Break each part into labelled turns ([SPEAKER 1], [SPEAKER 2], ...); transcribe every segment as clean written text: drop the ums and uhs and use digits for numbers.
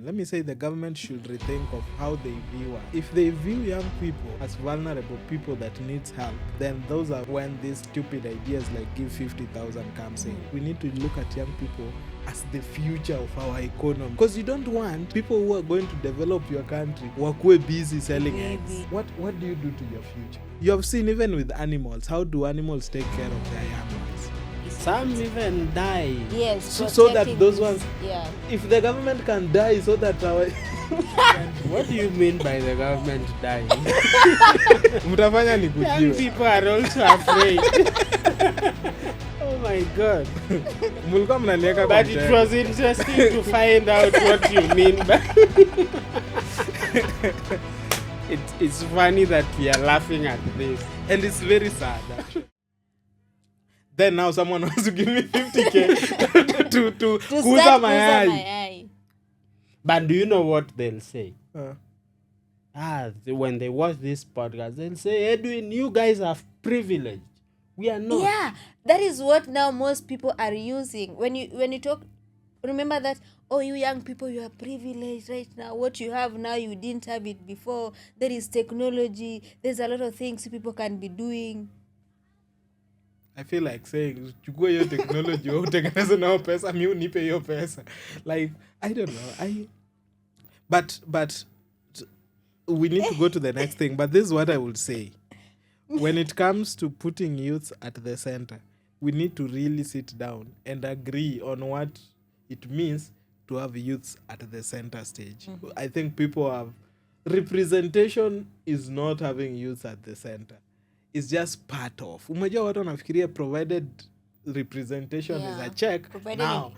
[SPEAKER 1] government, let me say the government should rethink of how they view us. If they view young people as vulnerable people that needs help, then those are when these stupid ideas like give 50,000 comes in. We need to look at young people as the future of our economy, because you don't want people who are going to develop your country wakuwe busy selling eggs. What do you do to your future? You have seen even with animals, how do animals take care of their young ones?
[SPEAKER 2] Some even die.
[SPEAKER 3] Yes.
[SPEAKER 1] So that those ones,
[SPEAKER 3] yeah.
[SPEAKER 1] if the government can die so that our
[SPEAKER 2] What do you mean by the government dying?
[SPEAKER 1] mtafanya ni
[SPEAKER 2] Young
[SPEAKER 1] kujiwe.
[SPEAKER 2] people are also afraid. Oh my God.
[SPEAKER 1] Mulikuwa mnaniweka kwa
[SPEAKER 2] But it
[SPEAKER 1] mtego.
[SPEAKER 2] was interesting to find out what you mean by it's funny that we are laughing at this.
[SPEAKER 1] And it's very sad actually. Then now someone wants to give me 50k to kuuza mayai.
[SPEAKER 2] But do you know what they'll say?
[SPEAKER 1] Uh,
[SPEAKER 2] When they watch this podcast, they'll say, Edwin, you guys are privileged. We are not.
[SPEAKER 3] Yeah, that is what now most people are using. When you talk, remember that, oh, you young people, you are privileged right now. What you have now, you didn't have it before. There is technology. There's a lot of things people can be doing.
[SPEAKER 1] I feel like saying chukua hiyo technology wewe utengeneze nao pesa, mimi unipe hiyo pesa. Like I don't know. But we need to go to the next thing. But this is what I would say. When it comes to putting youth at the center, we need to really sit down and agree on what it means to have youths at the center stage. Mm-hmm. I think people have representation is not having youths at the center. It's just part of. Umejua watu wanafikiria provided representation is a check. Now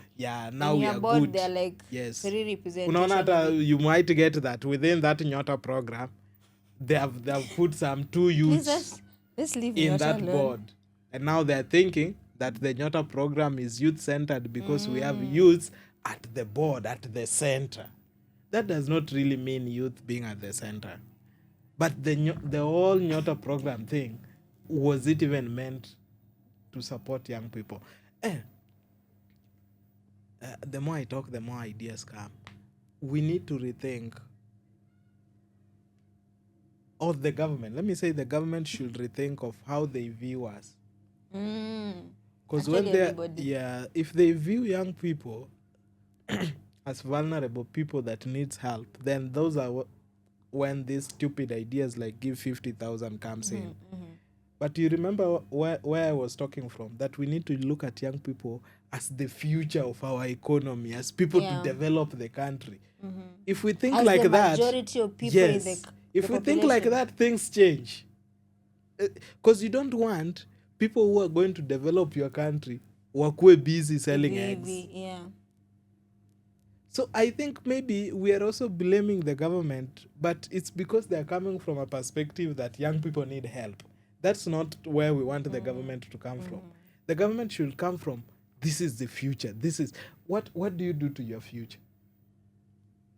[SPEAKER 1] we are
[SPEAKER 3] board,
[SPEAKER 1] good.
[SPEAKER 3] they're like
[SPEAKER 1] yes.
[SPEAKER 3] very representation.
[SPEAKER 1] Unaona hata you might get that within that Nyota program, they have put some 2 youths
[SPEAKER 3] let's leave
[SPEAKER 1] in
[SPEAKER 3] Nyota
[SPEAKER 1] that
[SPEAKER 3] alone.
[SPEAKER 1] board. And now they're thinking that the Nyota program is youth-centered because we have youths at the board, at the center. That does not really mean youth being at the center. But the whole Nyota program thing, was it even meant to support young people? The more I talk, the more ideas come. We need to rethink. Or the government, let me say the government should rethink of how they view us. Because when if they view young people as vulnerable people that needs help, then those are when these stupid ideas like give 50,000 comes in. Mm-hmm. But you remember where I was talking from, that we need to look at young people as the future of our economy, as people to develop the country. Mm-hmm. If we think
[SPEAKER 3] as
[SPEAKER 1] like
[SPEAKER 3] the
[SPEAKER 1] that,
[SPEAKER 3] majority of people in the
[SPEAKER 1] if we
[SPEAKER 3] population.
[SPEAKER 1] think like that, things change. Because you don't want people who are going to develop your country wakuwe busy selling eggs.
[SPEAKER 3] Yeah.
[SPEAKER 1] So I think maybe we are also blaming the government, but it's because they're coming from a perspective that young people need help. That's not where we want the government to come from. The government should come from, this is the future. This is, what do you do to your future?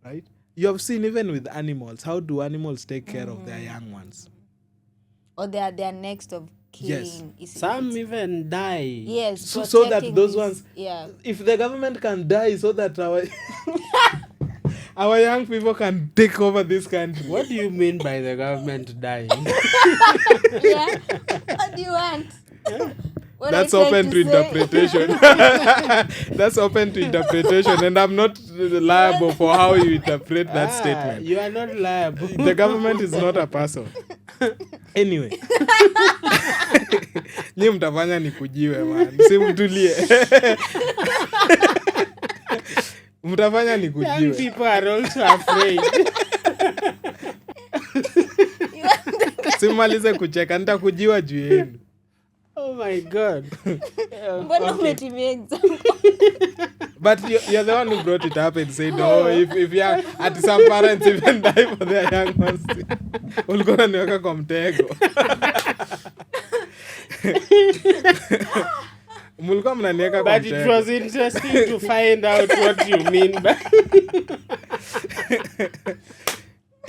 [SPEAKER 1] Right? You have seen even with animals, how do animals take care of their young ones?
[SPEAKER 3] Or they are next of kin.
[SPEAKER 1] Yes.
[SPEAKER 2] Some even die.
[SPEAKER 3] Yes.
[SPEAKER 1] So that those ones,
[SPEAKER 3] yeah.
[SPEAKER 1] If the government can die so that our young people can take over this country.
[SPEAKER 2] What do you mean by the government dying?
[SPEAKER 3] Yeah. What do you want?
[SPEAKER 1] That's open to interpretation. That's open to interpretation, and I'm not liable for how you interpret that statement.
[SPEAKER 2] You are not liable.
[SPEAKER 1] The government is not a person. Anyway. Nyi mtafanya ni kujiwe man. Si mtulie. Mtafanya ni kujiwe.
[SPEAKER 2] Young people are also afraid.
[SPEAKER 1] Simalize kucheka, nitakujiwa juu yenu.
[SPEAKER 2] Oh my God.
[SPEAKER 3] Mbona umetimia example?
[SPEAKER 1] But you're the one who brought it up and said, no, if you are, at some parents even die for their young ones. Ulikuwa niweka kwa mtego. Mulikuwa mnaniweka kwa mtego.
[SPEAKER 2] But it was interesting to find out what you mean by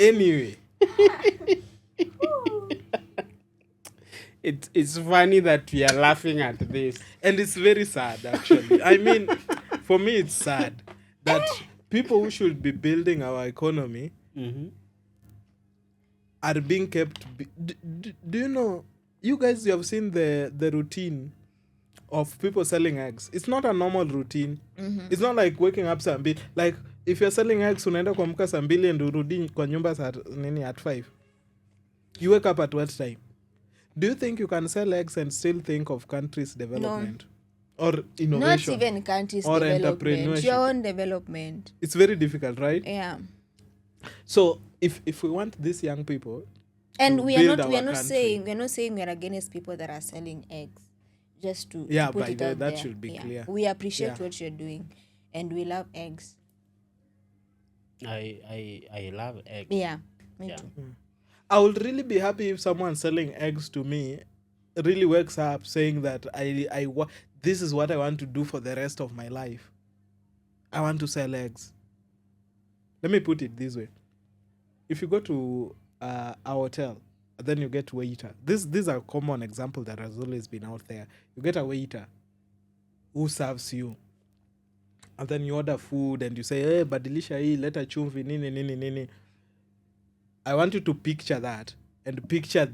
[SPEAKER 1] Anyway.
[SPEAKER 2] It's funny that we are laughing at this.
[SPEAKER 1] And it's very sad, actually. I mean, for me, it's sad that people who should be building our economy
[SPEAKER 2] Mm-hmm.
[SPEAKER 1] are being kept. Do you know? You guys, you have seen the routine of people selling eggs. It's not a normal routine. It's not like waking up saa mbili. Like if you're selling eggs, unaenda kuamka saa mbili and urudi kwa nyumba saa nini at 5. You wake up at what time? Do you think you can sell eggs and still think of country's development or
[SPEAKER 3] Not
[SPEAKER 1] innovation?
[SPEAKER 3] even countries
[SPEAKER 1] or
[SPEAKER 3] development.
[SPEAKER 1] entrepreneurship.
[SPEAKER 3] Your own development.
[SPEAKER 1] It's very difficult, right?
[SPEAKER 3] Yeah.
[SPEAKER 1] So if we want these young people,
[SPEAKER 3] And
[SPEAKER 1] to
[SPEAKER 3] we are
[SPEAKER 1] build
[SPEAKER 3] not
[SPEAKER 1] our country.
[SPEAKER 3] we're not saying we're against people that are selling eggs. Just to
[SPEAKER 1] Yeah,
[SPEAKER 3] to put
[SPEAKER 1] by
[SPEAKER 3] it
[SPEAKER 1] the-
[SPEAKER 3] out
[SPEAKER 1] that
[SPEAKER 3] there.
[SPEAKER 1] should be clear.
[SPEAKER 3] We appreciate
[SPEAKER 1] Yeah.
[SPEAKER 3] what you're doing, and we love eggs.
[SPEAKER 2] I love eggs.
[SPEAKER 3] Yeah, me
[SPEAKER 2] Yeah.
[SPEAKER 3] too.
[SPEAKER 1] I would really be happy if someone selling eggs to me really wakes up saying that this is what I want to do for the rest of my life. I want to sell eggs. Let me put it this way. If you go to a hotel, then you get waiter. This are a common example that has always been out there. You get a waiter who serves you. And then you order food and you say, hey, badilisha hii, leta chumvi, nini, nini, nini. I want you to picture that and picture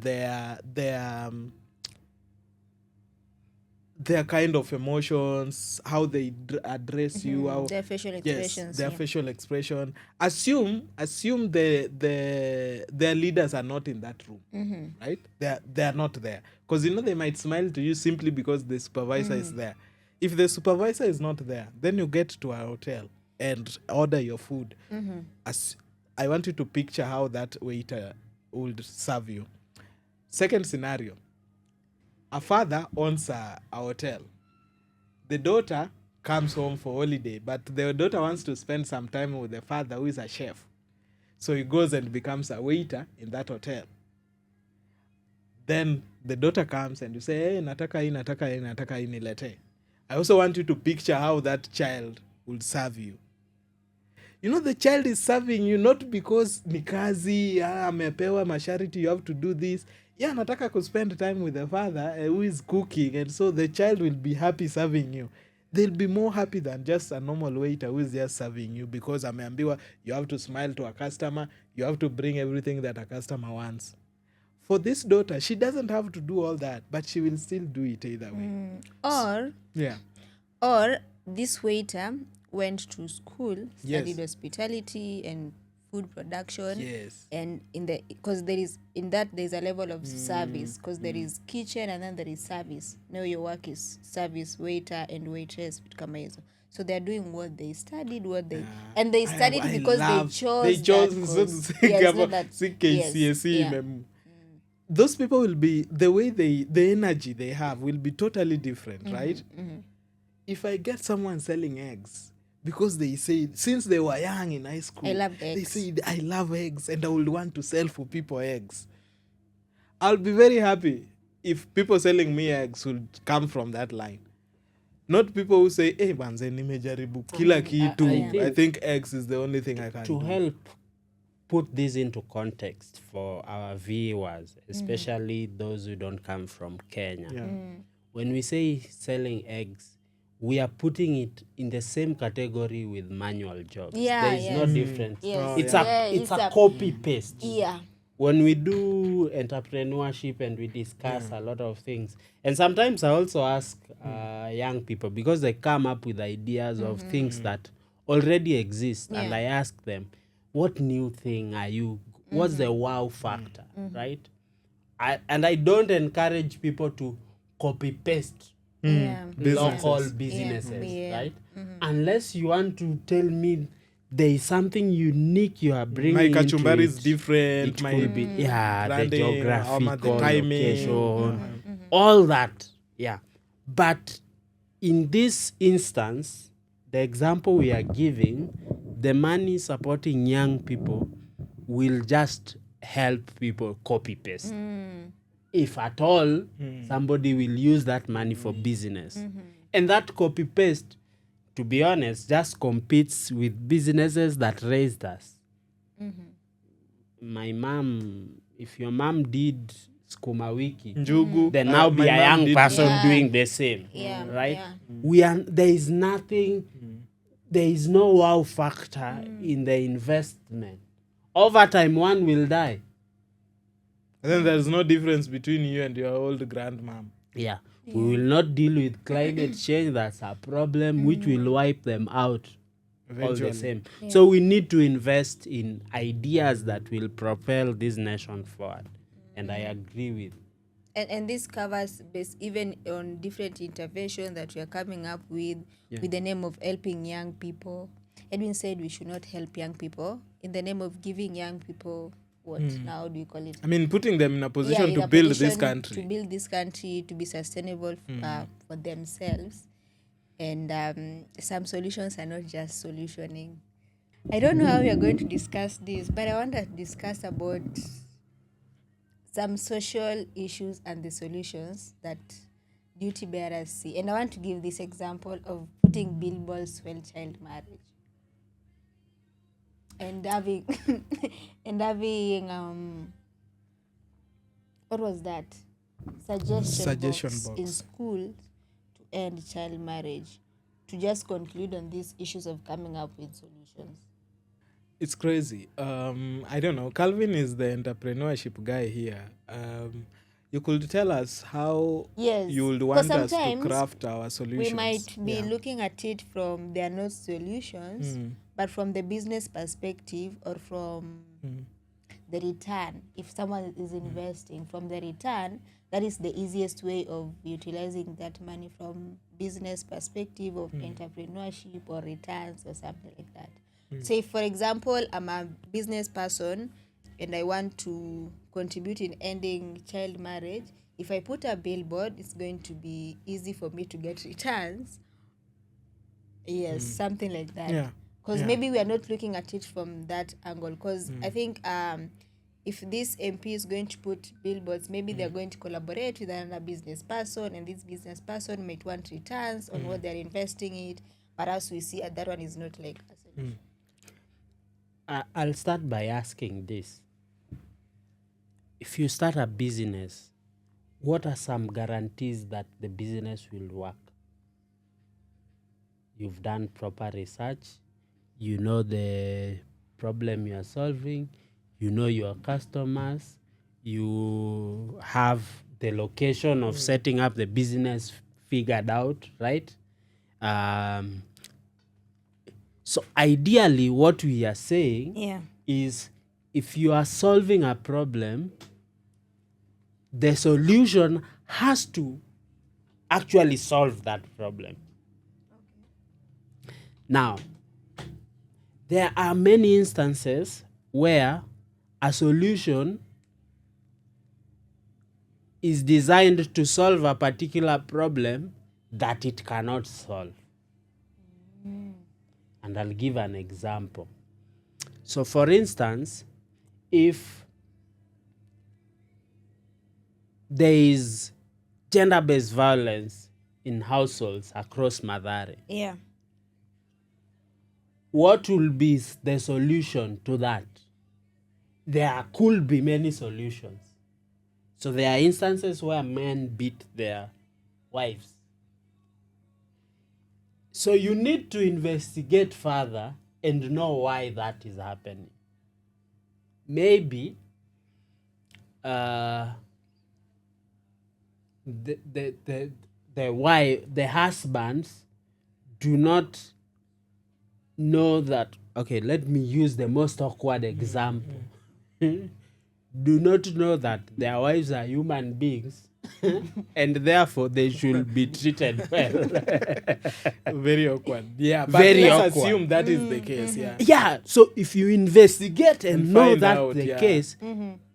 [SPEAKER 1] their kind of emotions, how they address you, how
[SPEAKER 3] Their facial expressions.
[SPEAKER 1] their
[SPEAKER 3] yeah.
[SPEAKER 1] facial expression. Assume their leaders are not in that room, right? They are not there because they might smile to you simply because the supervisor is there. If the supervisor is not there, then you get to a hotel and order your food. As I want you to picture how that waiter would serve you. Second scenario. A father owns a hotel. The daughter comes home for holiday, but the daughter wants to spend some time with the father who is a chef. So he goes and becomes a waiter in that hotel. Then the daughter comes and you say, hey, nataka hii nilete. I also want you to picture how that child will serve you. The child is serving you not because ni kazi, amepewa masharti, you have to do this. Yeah, nataka to spend time with the father who is cooking, and so the child will be happy serving you. They'll be more happy than just a normal waiter who is just serving you because ameambiwa you have to smile to a customer, you have to bring everything that a customer wants. For this daughter, she doesn't have to do all that, but she will still do it either way.
[SPEAKER 3] Or this waiter went to school, studied hospitality and food production.
[SPEAKER 1] Yes.
[SPEAKER 3] And because there's a level of service, because there is kitchen and then there is service. Now your work is service, waiter and waitress, vitu kama hizo. So they're doing what they studied, and they studied because they chose that course. Yeah, it's not that-
[SPEAKER 1] CKCSE.
[SPEAKER 3] yeah.
[SPEAKER 1] Those people will be, the way the energy they have will be totally different, right? If I get someone selling eggs, because they say, since they were young in high school,
[SPEAKER 3] I love eggs.
[SPEAKER 1] they said, I love eggs and I would want to sell for people eggs. I'll be very happy if people selling me eggs would come from that line. Not people who say, hey, banze nimejaribu kila kitu. I think eggs is the only thing I can do.
[SPEAKER 2] To help put this into context for our viewers, especially those who don't come from Kenya.
[SPEAKER 1] Yeah.
[SPEAKER 2] When we say selling eggs, we are putting it in the same category with manual jobs.
[SPEAKER 3] Yeah,
[SPEAKER 2] there is no difference.
[SPEAKER 3] Yes.
[SPEAKER 2] It's a copy paste.
[SPEAKER 3] Yeah.
[SPEAKER 2] When we do entrepreneurship and we discuss a lot of things, and sometimes I also ask young people, because they come up with ideas of things that already exist, and I ask them, what new thing are you, what's the wow factor, right? I don't encourage people to copy paste local businesses, right? Unless you want to tell me there is something unique you are bringing
[SPEAKER 1] My
[SPEAKER 2] into
[SPEAKER 1] kachumbari
[SPEAKER 2] it.
[SPEAKER 1] is different.
[SPEAKER 2] It
[SPEAKER 1] My
[SPEAKER 2] could be the
[SPEAKER 1] branding,
[SPEAKER 2] geographical
[SPEAKER 1] the timing.
[SPEAKER 2] location, all that. Yeah. But in this instance, the example we are giving, the money supporting young people will just help people copy paste. If at all, somebody will use that money for business. And that copy paste, to be honest, just competes with businesses that raised us. My mom, if your mom did Skuma Wiki,
[SPEAKER 1] Njugu,
[SPEAKER 2] then now be
[SPEAKER 1] my
[SPEAKER 2] a
[SPEAKER 1] mom
[SPEAKER 2] young
[SPEAKER 1] did
[SPEAKER 2] person
[SPEAKER 3] Yeah.
[SPEAKER 2] doing the same,
[SPEAKER 3] Yeah,
[SPEAKER 2] right?
[SPEAKER 3] yeah.
[SPEAKER 2] There is nothing there is no wow factor in the investment. Over time, one will die.
[SPEAKER 1] And then there's no difference between you and your old grandmom.
[SPEAKER 2] Yeah. We will not deal with climate change. That's a problem which will wipe them out all
[SPEAKER 1] Eventually.
[SPEAKER 2] the same. So we need to invest in ideas that will propel this nation forward. And I agree with.
[SPEAKER 3] And this covers even on different interventions that we are coming up with the name of helping young people. Edwin said we should not help young people in the name of giving young people what now do you call it?
[SPEAKER 1] I mean, putting them in a position
[SPEAKER 3] In
[SPEAKER 1] to
[SPEAKER 3] a
[SPEAKER 1] build this
[SPEAKER 3] position
[SPEAKER 1] country.
[SPEAKER 3] to build this country to be sustainable for themselves. And some solutions are not just solutioning. I don't know how we are going to discuss this, but I want to discuss about some social issues and the solutions that duty bearers see. And I want to give this example of putting billboards for child marriage. And having what was that? Suggestion
[SPEAKER 1] box
[SPEAKER 3] in school to end child marriage. To just conclude on these issues of coming up with solutions.
[SPEAKER 1] It's crazy. I don't know. Calvin is the entrepreneurship guy here. You could tell us how you would want us to craft our solutions.
[SPEAKER 3] We might be looking at it from there are no solutions, but from the business perspective or from the return. If someone is investing from the return, that is the easiest way of utilizing that money from business perspective of entrepreneurship or returns or something like that. So if, for example, I'm a business person and I want to contribute in ending child marriage, if I put a billboard, it's going to be easy for me to get returns. Yes, something like that. Because maybe we are not looking at it from that angle. Because I think if this MP is going to put billboards, maybe they're going to collaborate with another business person, and this business person might want returns on what they're investing in. But as we see, that one is not like a solution.
[SPEAKER 2] I'll start by asking this. If you start a business, what are some guarantees that the business will work? You've done proper research. You know the problem you are solving. You know your customers. You have the location of setting up the business figured out, right? So ideally, what we are saying is if you are solving a problem, the solution has to actually solve that problem. Now, there are many instances where a solution is designed to solve a particular problem that it cannot solve. And I'll give an example. So, for instance, if there is gender-based violence in households across Mathare, what will be the solution to that? There could be many solutions. So there are instances where men beat their wives. So you need to investigate further and know why that is happening. Maybe the husbands do not know that. Okay, let me use the most awkward example. Do not know that their wives are human beings and therefore they should be treated well.
[SPEAKER 1] Very awkward. Yeah, but
[SPEAKER 2] Very
[SPEAKER 1] let's
[SPEAKER 2] awkward.
[SPEAKER 1] assume that is the case.
[SPEAKER 2] Yeah, so if you investigate and know
[SPEAKER 1] find
[SPEAKER 2] that's
[SPEAKER 1] out,
[SPEAKER 2] the case,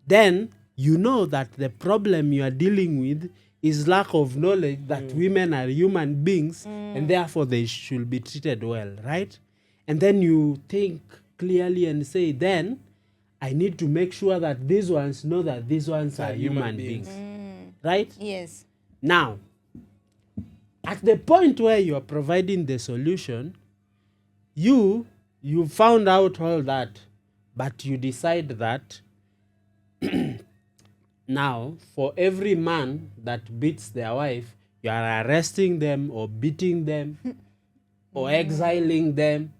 [SPEAKER 2] then you know that the problem you are dealing with is lack of knowledge that women are human beings and therefore they should be treated well, right? And then you think clearly and say, then I need to make sure that these ones know that these ones are human beings. Right?
[SPEAKER 3] Yes.
[SPEAKER 2] Now, at the point where you are providing the solution, you found out all that, but you decide that now, for every man that beats their wife, you are arresting them or beating them. or exiling them,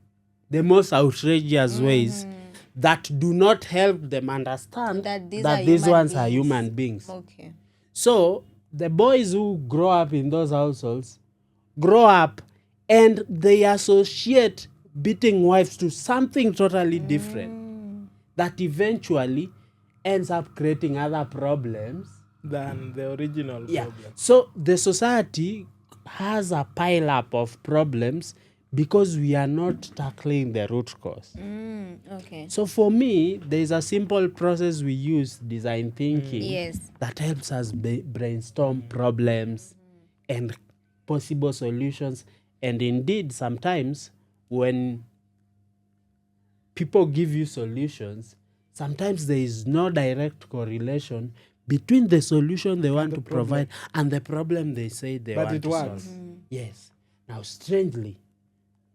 [SPEAKER 2] the most outrageous ways that do not help them understand
[SPEAKER 3] That these
[SPEAKER 2] that
[SPEAKER 3] are
[SPEAKER 2] these
[SPEAKER 3] human
[SPEAKER 2] ones are
[SPEAKER 3] beings.
[SPEAKER 2] human beings.
[SPEAKER 3] Okay.
[SPEAKER 2] So the boys who grow up in those households grow up and they associate beating wives to something totally different that eventually ends up creating other problems.
[SPEAKER 1] Than the original
[SPEAKER 2] Yeah.
[SPEAKER 1] problem.
[SPEAKER 2] So the society has a pile up of problems because we are not tackling the root cause.
[SPEAKER 3] Okay.
[SPEAKER 2] So for me, there is a simple process we use, design thinking,
[SPEAKER 3] Yes.
[SPEAKER 2] that helps us brainstorm problems and possible solutions. And indeed, sometimes when people give you solutions, sometimes there is no direct correlation between the solution they want
[SPEAKER 1] the
[SPEAKER 2] to
[SPEAKER 1] problem.
[SPEAKER 2] provide and the problem they say they
[SPEAKER 1] But
[SPEAKER 2] want
[SPEAKER 1] it
[SPEAKER 2] to
[SPEAKER 1] works.
[SPEAKER 2] solve. Yes. Now, strangely,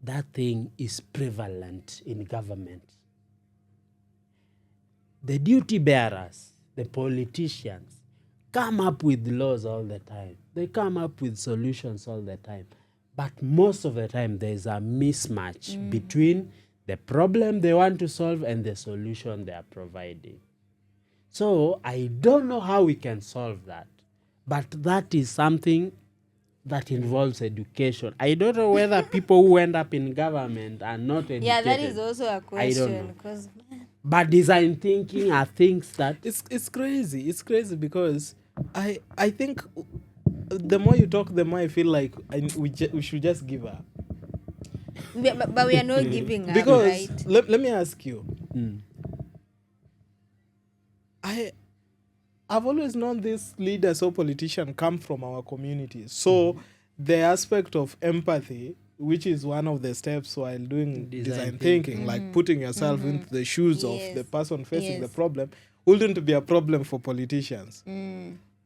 [SPEAKER 2] that thing is prevalent in government. The duty bearers, the politicians, come up with laws all the time. They come up with solutions all the time. But most of the time, there's a mismatch between the problem they want to solve and the solution they are providing. So I don't know how we can solve that. But that is something that involves education. I don't know whether people who end up in government are not educated.
[SPEAKER 3] Yeah, that is also a
[SPEAKER 2] I don't
[SPEAKER 3] question
[SPEAKER 2] know.
[SPEAKER 3] because
[SPEAKER 2] But design thinking are things that
[SPEAKER 1] It's crazy. It's crazy because I think the more you talk, the more I feel like we should just give up.
[SPEAKER 3] but we are not giving up,
[SPEAKER 1] Because
[SPEAKER 3] right?
[SPEAKER 1] let me ask you. I've always known these leaders or politicians come from our communities. So the aspect of empathy, which is one of the steps while doing design thinking, like putting yourself into the shoes of the
[SPEAKER 3] Yes.
[SPEAKER 1] person facing the
[SPEAKER 3] Yes.
[SPEAKER 1] problem, wouldn't be a problem for politicians.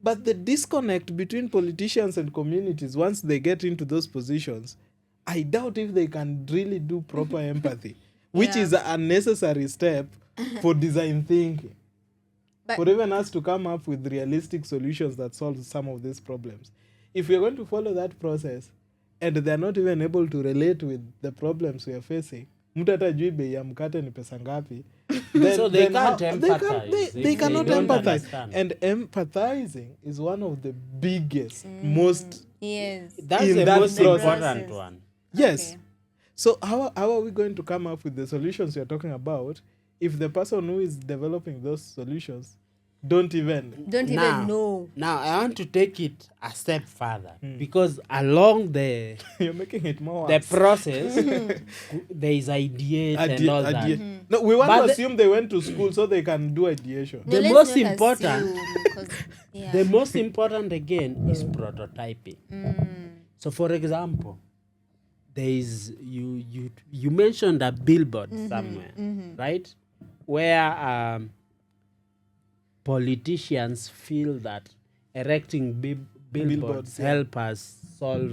[SPEAKER 1] But the disconnect between politicians and communities, once they get into those positions, I doubt if they can really do proper empathy, which
[SPEAKER 3] Yeah.
[SPEAKER 1] is a necessary step for design thinking.
[SPEAKER 3] But-
[SPEAKER 1] For even us to come up with realistic solutions that solve some of these problems. If we're going to follow that process and they're not even able to relate with the problems we are facing, mtu hata jui bei ya mkate ni pesa ngapi,
[SPEAKER 2] So they can't empathize
[SPEAKER 1] they
[SPEAKER 2] if
[SPEAKER 1] cannot
[SPEAKER 2] they don't
[SPEAKER 1] empathize.
[SPEAKER 2] understand.
[SPEAKER 1] And empathizing is one of the biggest, most
[SPEAKER 3] Yes.
[SPEAKER 2] that's
[SPEAKER 1] in
[SPEAKER 2] the
[SPEAKER 1] that
[SPEAKER 2] most
[SPEAKER 1] process.
[SPEAKER 2] important one.
[SPEAKER 1] Yes.
[SPEAKER 3] Okay.
[SPEAKER 1] So how are we going to come up with the solutions you're talking about if the person who is developing those solutions don't even
[SPEAKER 3] Don't even know.
[SPEAKER 2] Now I want to take it a step further because along the
[SPEAKER 1] you're making it more
[SPEAKER 2] the
[SPEAKER 1] worse.
[SPEAKER 2] process there is ideate and all that.
[SPEAKER 1] No, we want
[SPEAKER 2] But
[SPEAKER 1] to
[SPEAKER 2] the-
[SPEAKER 1] assume they went to school so they can do ideation.
[SPEAKER 3] No,
[SPEAKER 2] The
[SPEAKER 3] let's
[SPEAKER 2] most
[SPEAKER 3] not
[SPEAKER 2] important-
[SPEAKER 3] assume, 'cause- yeah.
[SPEAKER 2] The most important again is prototyping. So for example, there is you mentioned a billboard somewhere, right? Where politicians feel that erecting billboards
[SPEAKER 1] Billboards, yeah.
[SPEAKER 2] help us solve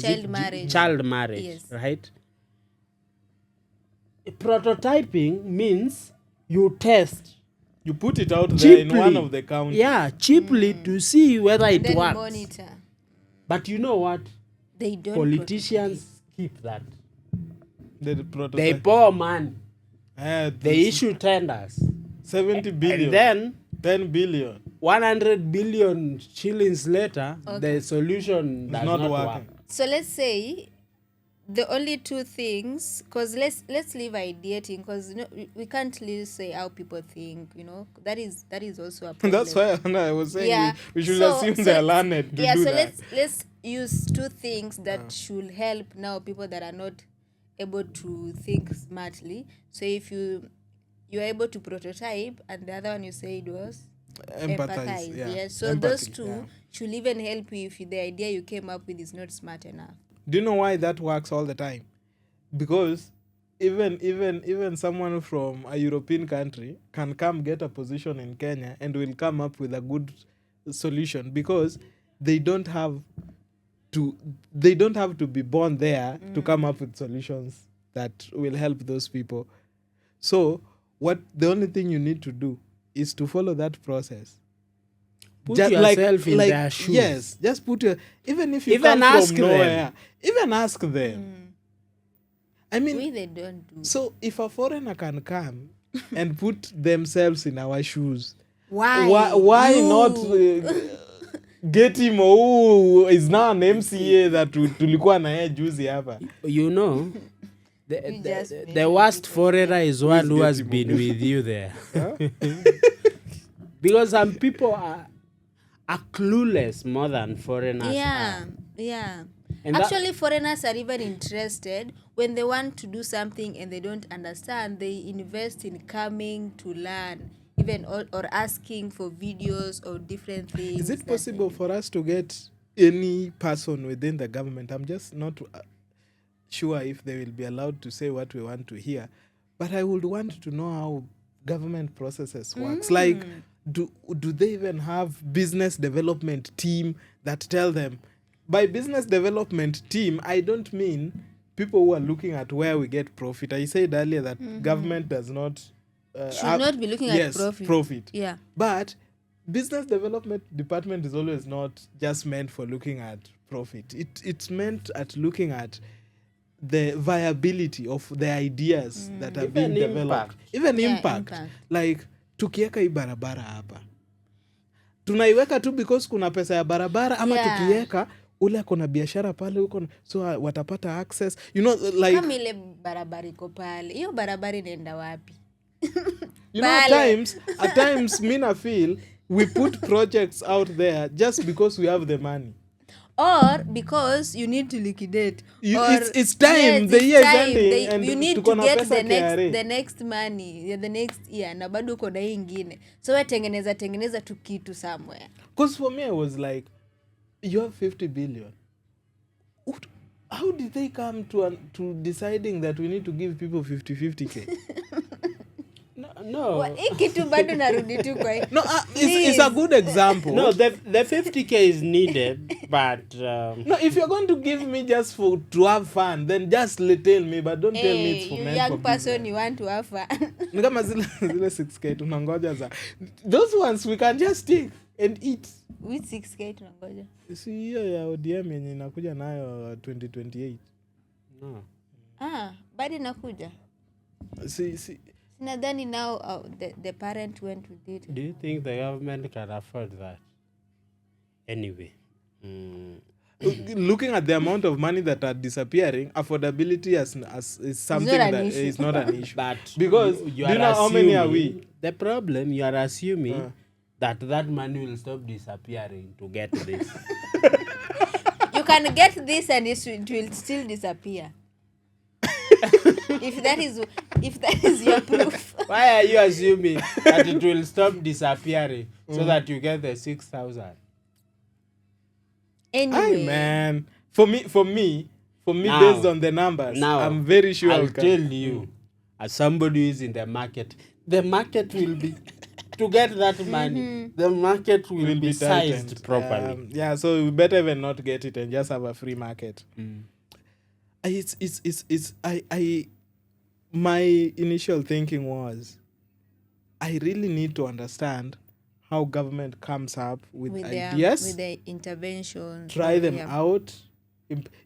[SPEAKER 3] Child marriage.
[SPEAKER 2] child marriage,
[SPEAKER 3] Yes.
[SPEAKER 2] right? Prototyping means you test
[SPEAKER 1] You put it out there
[SPEAKER 2] cheaply,
[SPEAKER 1] in one of the counties.
[SPEAKER 2] yeah, cheaply to see whether
[SPEAKER 3] And
[SPEAKER 2] it
[SPEAKER 3] then
[SPEAKER 2] works.
[SPEAKER 3] monitor.
[SPEAKER 2] But you know what?
[SPEAKER 3] They don't.
[SPEAKER 2] Politicians keep that.
[SPEAKER 1] The
[SPEAKER 2] They
[SPEAKER 1] prototype.
[SPEAKER 2] pour money.
[SPEAKER 1] Ah,
[SPEAKER 2] They
[SPEAKER 1] this
[SPEAKER 2] issue tenders.
[SPEAKER 1] 70 billion.
[SPEAKER 2] And then
[SPEAKER 1] 10 billion.
[SPEAKER 2] 100 billion shillings later,
[SPEAKER 3] Okay.
[SPEAKER 2] the solution does
[SPEAKER 1] not
[SPEAKER 2] not
[SPEAKER 1] working.
[SPEAKER 2] work.
[SPEAKER 3] So let's say the only two things, because let's leave ideating, because we can't really say how people think. That is also a problem.
[SPEAKER 1] That's why I was saying
[SPEAKER 3] Yeah.
[SPEAKER 1] we should
[SPEAKER 3] So-
[SPEAKER 1] assume
[SPEAKER 3] so
[SPEAKER 1] they're
[SPEAKER 3] let's-
[SPEAKER 1] learned to
[SPEAKER 3] yeah,
[SPEAKER 1] do
[SPEAKER 3] so
[SPEAKER 1] that.
[SPEAKER 3] let's use two things that should help now people that are not able to think smartly. So if you're able to prototype, and the other one you said was
[SPEAKER 1] Empathize. Yeah.
[SPEAKER 3] So
[SPEAKER 1] Empathy,
[SPEAKER 3] those two
[SPEAKER 1] yeah.
[SPEAKER 3] should even help you if the idea you came up with is not smart enough.
[SPEAKER 1] Do you know why that works all the time? Because even someone from a European country can come get a position in Kenya and will come up with a good solution because they don't have to be born there to come up with solutions that will help those people. So the only thing you need to do is to follow that process.
[SPEAKER 2] Put yourself in their shoes.
[SPEAKER 1] Yes, just put even if you
[SPEAKER 2] Even
[SPEAKER 1] come
[SPEAKER 2] ask
[SPEAKER 1] from
[SPEAKER 2] them.
[SPEAKER 1] nowhere, even ask them. I mean,
[SPEAKER 3] they don't do.
[SPEAKER 1] so if a foreigner can come and put themselves in our shoes,
[SPEAKER 3] Why?
[SPEAKER 1] why
[SPEAKER 3] You-
[SPEAKER 1] not get him who is now an MCA that tulikuwa na yeye juzi hapa?
[SPEAKER 2] You know,
[SPEAKER 3] You just
[SPEAKER 2] the
[SPEAKER 3] mentioned
[SPEAKER 2] worst
[SPEAKER 3] people.
[SPEAKER 2] foreigner is one who has
[SPEAKER 1] Getimo?
[SPEAKER 2] been with you there.
[SPEAKER 1] Huh?
[SPEAKER 2] Because some people are clueless more than foreigners
[SPEAKER 3] Yeah,
[SPEAKER 2] are.
[SPEAKER 3] yeah.
[SPEAKER 2] And that-
[SPEAKER 3] Actually, foreigners are even interested when they want to do something and they don't understand. They invest in coming to learn, even or asking for videos or different things.
[SPEAKER 1] Is it
[SPEAKER 3] that
[SPEAKER 1] possible
[SPEAKER 3] they-
[SPEAKER 1] for us to get any person within the government? I'm just not sure if they will be allowed to say what we want to hear, but I would want to know how government processes works. Like, do they even have business development team that tell them? By business development team, I don't mean people who are looking at where we get profit. I said earlier that government does not
[SPEAKER 3] should not be looking at profit. Yeah.
[SPEAKER 1] But business development department is always not just meant for looking at profit. It's meant at looking at the viability of the ideas that are being
[SPEAKER 2] Even
[SPEAKER 1] developed.
[SPEAKER 2] impact.
[SPEAKER 1] Even
[SPEAKER 3] Yeah,
[SPEAKER 1] impact.
[SPEAKER 3] impact.
[SPEAKER 1] Like, tukiweka hii barabara hapa, tunaiweka tu because kuna pesa ya barabara, ama
[SPEAKER 3] Yeah.
[SPEAKER 1] tukiweka ule akona biashara pale huko, so watapata access, you know, like,
[SPEAKER 3] Kama ile barabara iko pale, hiyo barabara inaenda wapi?
[SPEAKER 1] you know,
[SPEAKER 3] Pale.
[SPEAKER 1] at times mina feel we put projects out there just because we have the money.
[SPEAKER 3] Or because you need to liquidate. Or,
[SPEAKER 1] it's time, the year is ending, and
[SPEAKER 3] you need
[SPEAKER 1] tuko
[SPEAKER 3] to
[SPEAKER 1] na
[SPEAKER 3] get
[SPEAKER 1] pesa KRA.
[SPEAKER 3] the next money, the next year, na bado uko na hii ingine. So we tengeneza tu kitu somewhere.
[SPEAKER 1] Because for me, I was like, you have 50 billion. How did they come to deciding that we need to give people 50-50K?
[SPEAKER 2] No.
[SPEAKER 3] Hii kitu bado narudi tu kwa hii.
[SPEAKER 1] No, it's a good example.
[SPEAKER 2] No, the 50K is needed, but
[SPEAKER 1] No, if you're going to give me just to have fun, then just tell me, but don't tell me it's for
[SPEAKER 3] You
[SPEAKER 1] men
[SPEAKER 3] young
[SPEAKER 1] for
[SPEAKER 3] person,
[SPEAKER 1] business.
[SPEAKER 3] you want to have fun.
[SPEAKER 1] Ni kama zile 6K tunangoja za. Those ones we can just take and eat.
[SPEAKER 3] With 6K tunangoja.
[SPEAKER 1] Si hiyo ya ODM yenye inakuja nayo 2028.
[SPEAKER 2] no.
[SPEAKER 3] Bado inakuja.
[SPEAKER 1] Si
[SPEAKER 3] Nadhani now the parent went with it.
[SPEAKER 2] Do you think the government can afford that? Anyway.
[SPEAKER 1] looking at the amount of money that are disappearing, affordability is something
[SPEAKER 3] an
[SPEAKER 1] that
[SPEAKER 3] issue.
[SPEAKER 1] is not an issue.
[SPEAKER 2] But
[SPEAKER 1] Because
[SPEAKER 2] you
[SPEAKER 1] do you know
[SPEAKER 2] are
[SPEAKER 1] how many are
[SPEAKER 2] assuming-
[SPEAKER 1] we?
[SPEAKER 2] The problem, you are assuming that money will stop disappearing to get this.
[SPEAKER 3] You can get this and it will still disappear. if that is your proof.
[SPEAKER 2] Why are you assuming that it will stop disappearing so that you get the 6,000?
[SPEAKER 3] Anyway.
[SPEAKER 1] Aye, man. For me,
[SPEAKER 2] Now-
[SPEAKER 1] based on the numbers,
[SPEAKER 2] Now,
[SPEAKER 1] I'm very sure
[SPEAKER 2] I'll
[SPEAKER 1] we can-
[SPEAKER 2] tell you, as somebody who is in the market will be, to get that money, the market will be
[SPEAKER 1] tightened.
[SPEAKER 2] sized properly.
[SPEAKER 1] Yeah, so we better even not get it and just have a free market. My initial thinking was, I really need to understand how government comes up with ideas,
[SPEAKER 3] with the intervention.
[SPEAKER 1] try them out.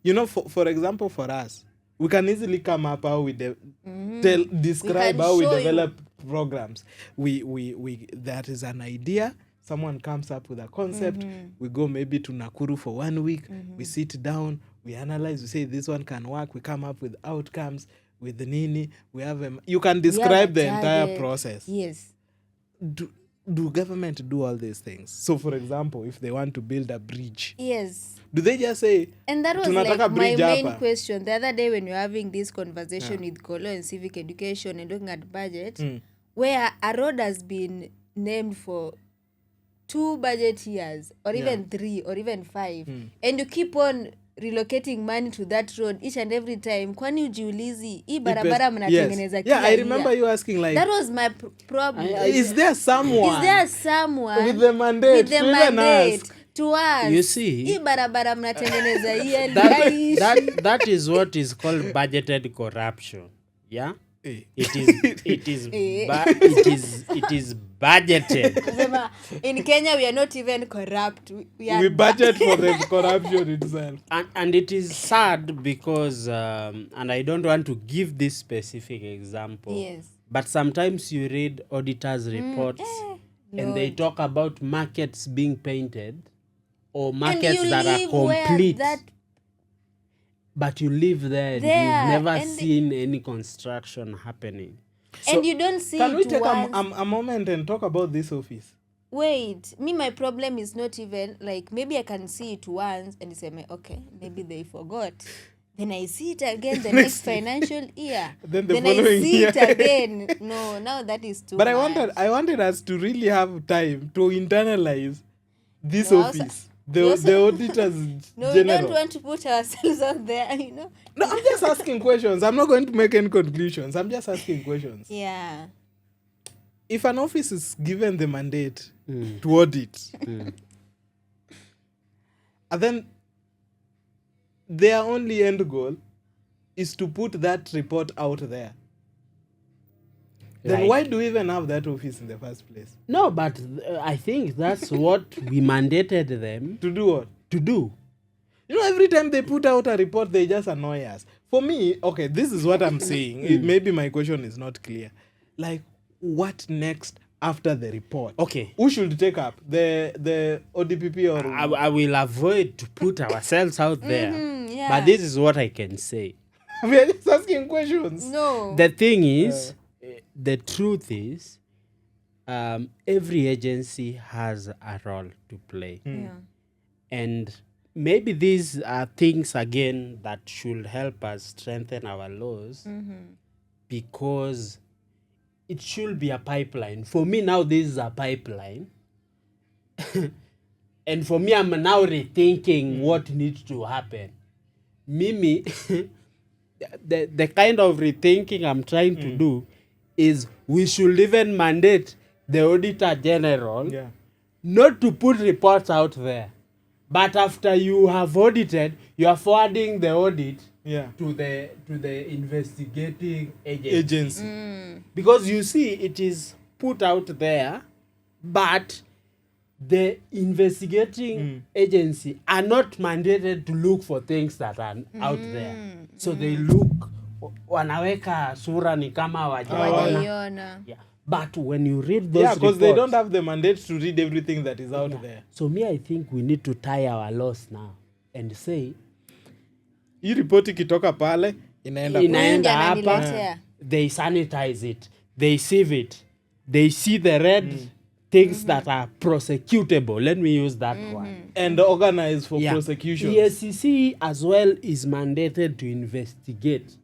[SPEAKER 1] You know, for example, for us, we can easily come up how we describe
[SPEAKER 3] can
[SPEAKER 1] how we
[SPEAKER 3] show you.
[SPEAKER 1] develop programs. We that is an idea. Someone comes up with a concept. We go maybe to Nakuru for 1 week. We sit down. We analyze. We say this one can work. We come up with outcomes. With the Nini, we have you can describe the entire process.
[SPEAKER 3] Yes.
[SPEAKER 1] Do government do all these things? So, for example, if they want to build a bridge,
[SPEAKER 3] Yes.
[SPEAKER 1] do they just say,
[SPEAKER 3] And that was
[SPEAKER 1] tunataka
[SPEAKER 3] like my
[SPEAKER 1] bridge
[SPEAKER 3] main
[SPEAKER 1] hapa?
[SPEAKER 3] question the other day when we were having this conversation with Kolo and civic education and looking at budget, where a road has been named for 2 budget years or even 3 or even 5, and you keep on relocating money to that road each and every time, kwani ujiulizi hii barabara mnatengeneza kila
[SPEAKER 1] I remember
[SPEAKER 3] year?
[SPEAKER 1] you asking, like,
[SPEAKER 3] That was my problem.
[SPEAKER 1] is there someone
[SPEAKER 3] Is there someone
[SPEAKER 1] with the mandate
[SPEAKER 3] with the
[SPEAKER 1] to even
[SPEAKER 3] mandate
[SPEAKER 1] ask?
[SPEAKER 3] to us?
[SPEAKER 2] You see,
[SPEAKER 3] hii barabara mnatengeneza yearly,
[SPEAKER 2] that,
[SPEAKER 3] haiishi.
[SPEAKER 2] that is what is called budgeted corruption. Yeah?
[SPEAKER 1] Hey.
[SPEAKER 2] It is budgeted.
[SPEAKER 3] Kusema, in Kenya we are not even corrupt.
[SPEAKER 1] We budget for the corruption itself.
[SPEAKER 2] And it is sad because and I don't want to give this specific example.
[SPEAKER 3] Yes.
[SPEAKER 2] But sometimes you read auditors' reports and they
[SPEAKER 3] Lord.
[SPEAKER 2] talk about markets being painted or
[SPEAKER 3] And
[SPEAKER 2] markets
[SPEAKER 3] you
[SPEAKER 2] that are
[SPEAKER 3] live where
[SPEAKER 2] complete.
[SPEAKER 3] that
[SPEAKER 2] But you live there and
[SPEAKER 3] There,
[SPEAKER 2] you've never
[SPEAKER 3] and
[SPEAKER 2] seen any construction happening.
[SPEAKER 3] and you don't see
[SPEAKER 1] Can we
[SPEAKER 3] it
[SPEAKER 1] take
[SPEAKER 3] once.
[SPEAKER 1] a moment and talk about this office?
[SPEAKER 3] Wait, my problem is not even like maybe I can see it once and say, okay, maybe they forgot. Then I see it again the next financial year.
[SPEAKER 1] Then the
[SPEAKER 3] I
[SPEAKER 1] following
[SPEAKER 3] see
[SPEAKER 1] year.
[SPEAKER 3] it again. No, now that is too
[SPEAKER 1] But
[SPEAKER 3] much.
[SPEAKER 1] I wanted us to really have time to internalize this
[SPEAKER 3] No, also-
[SPEAKER 1] office.
[SPEAKER 3] we also-
[SPEAKER 1] The auditors
[SPEAKER 3] No, we
[SPEAKER 1] general.
[SPEAKER 3] don't want to put ourselves out there,
[SPEAKER 1] No, I'm just asking questions. I'm not going to make any conclusions. I'm just asking questions.
[SPEAKER 3] Yeah.
[SPEAKER 1] If an office is given the mandate to audit, and then their only end goal is to put that report out there, then
[SPEAKER 2] Right.
[SPEAKER 1] why do we even have that office in the first place?
[SPEAKER 2] No, but I think that's what we mandated them
[SPEAKER 1] To do what?
[SPEAKER 2] to do.
[SPEAKER 1] You know, every time they put out a report, they just annoy us. For me, okay, this is what I'm saying. Maybe my question is not clear. Like, what next after the report?
[SPEAKER 2] Okay.
[SPEAKER 1] Who should take up? The ODPP or...
[SPEAKER 2] I will avoid to put ourselves out there.
[SPEAKER 3] yeah.
[SPEAKER 2] But this is what I can say.
[SPEAKER 1] We are just asking questions.
[SPEAKER 3] No.
[SPEAKER 2] The thing is, the truth is, every agency has a role to play.
[SPEAKER 3] Yeah.
[SPEAKER 2] And maybe these are things, again, that should help us strengthen our laws because it should be a pipeline. For me now, this is a pipeline. And for me, I'm now rethinking what needs to happen. Mimi, the kind of rethinking I'm trying to do is we should even mandate the Auditor General
[SPEAKER 1] Yeah.
[SPEAKER 2] not to put reports out there. But after you have audited, you are forwarding the audit
[SPEAKER 1] Yeah.
[SPEAKER 2] to the investigating
[SPEAKER 1] Agency.
[SPEAKER 2] because you see it is put out there, but the investigating agency are not mandated to look for things that are out there. So they look, wanaweka sura ni kama hawajaona.
[SPEAKER 3] Wajaiona.
[SPEAKER 2] Yeah. But when you read those
[SPEAKER 1] Yeah, because they
[SPEAKER 2] reports-
[SPEAKER 1] don't have the mandate to read everything that is out there.
[SPEAKER 2] So me, I think we need to tie our laws now and say
[SPEAKER 1] Hii report ikitoka pale inaenda kwa-
[SPEAKER 2] inaenda
[SPEAKER 3] Ndio
[SPEAKER 2] hapa,
[SPEAKER 3] ananiletea.
[SPEAKER 2] they sanitize it, they sieve it, they see the red things that are prosecutable. Let me use that one.
[SPEAKER 1] and organize for
[SPEAKER 2] Yeah.
[SPEAKER 1] prosecution.
[SPEAKER 2] The SEC as well is mandated to investigate.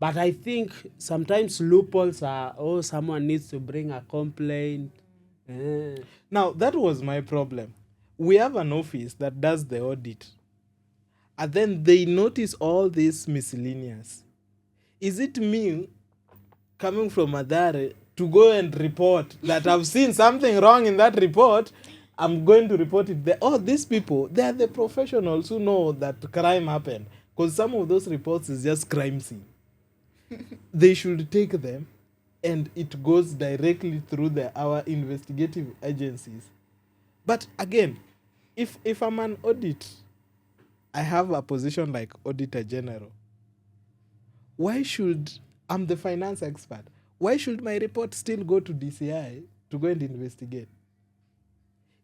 [SPEAKER 2] But I think sometimes loopholes are, someone needs to bring a complaint.
[SPEAKER 1] Now, that was my problem. We have an office that does the audit. And then they notice all these miscellaneous. Is it me coming from Madare to go and report that I've seen something wrong in that report? I'm going to report it there. Oh, these people, they are the professionals who know that crime happened. Because some of those reports is just crime scene. They should take them and it goes directly through our investigative agencies. But again, if I'm an audit, I have a position like Auditor General. Why should, I'm the finance expert, why should my report still go to DCI to go and investigate?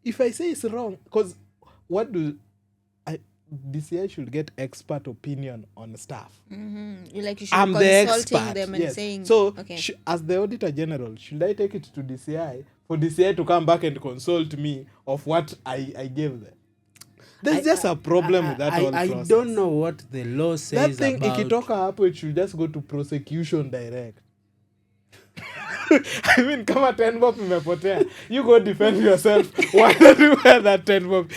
[SPEAKER 1] If I say it's wrong, because DCI should get expert opinion on staff.
[SPEAKER 3] You like you should
[SPEAKER 1] I'm
[SPEAKER 3] be
[SPEAKER 1] the
[SPEAKER 3] consulting
[SPEAKER 1] expert.
[SPEAKER 3] them and
[SPEAKER 1] Yes.
[SPEAKER 3] saying,
[SPEAKER 1] So,
[SPEAKER 3] okay.
[SPEAKER 1] as the Auditor General, should I take it to DCI for DCI to come back and consult me of what I gave them? There's just a problem with that whole
[SPEAKER 2] I
[SPEAKER 1] process.
[SPEAKER 2] don't know what the law says
[SPEAKER 1] That thing,
[SPEAKER 2] about...
[SPEAKER 1] ikitoka hapo, it should just go to prosecution direct. I mean, kama 10 bob imepotea, you go defend yourself. Why don't you wear that 10 bob?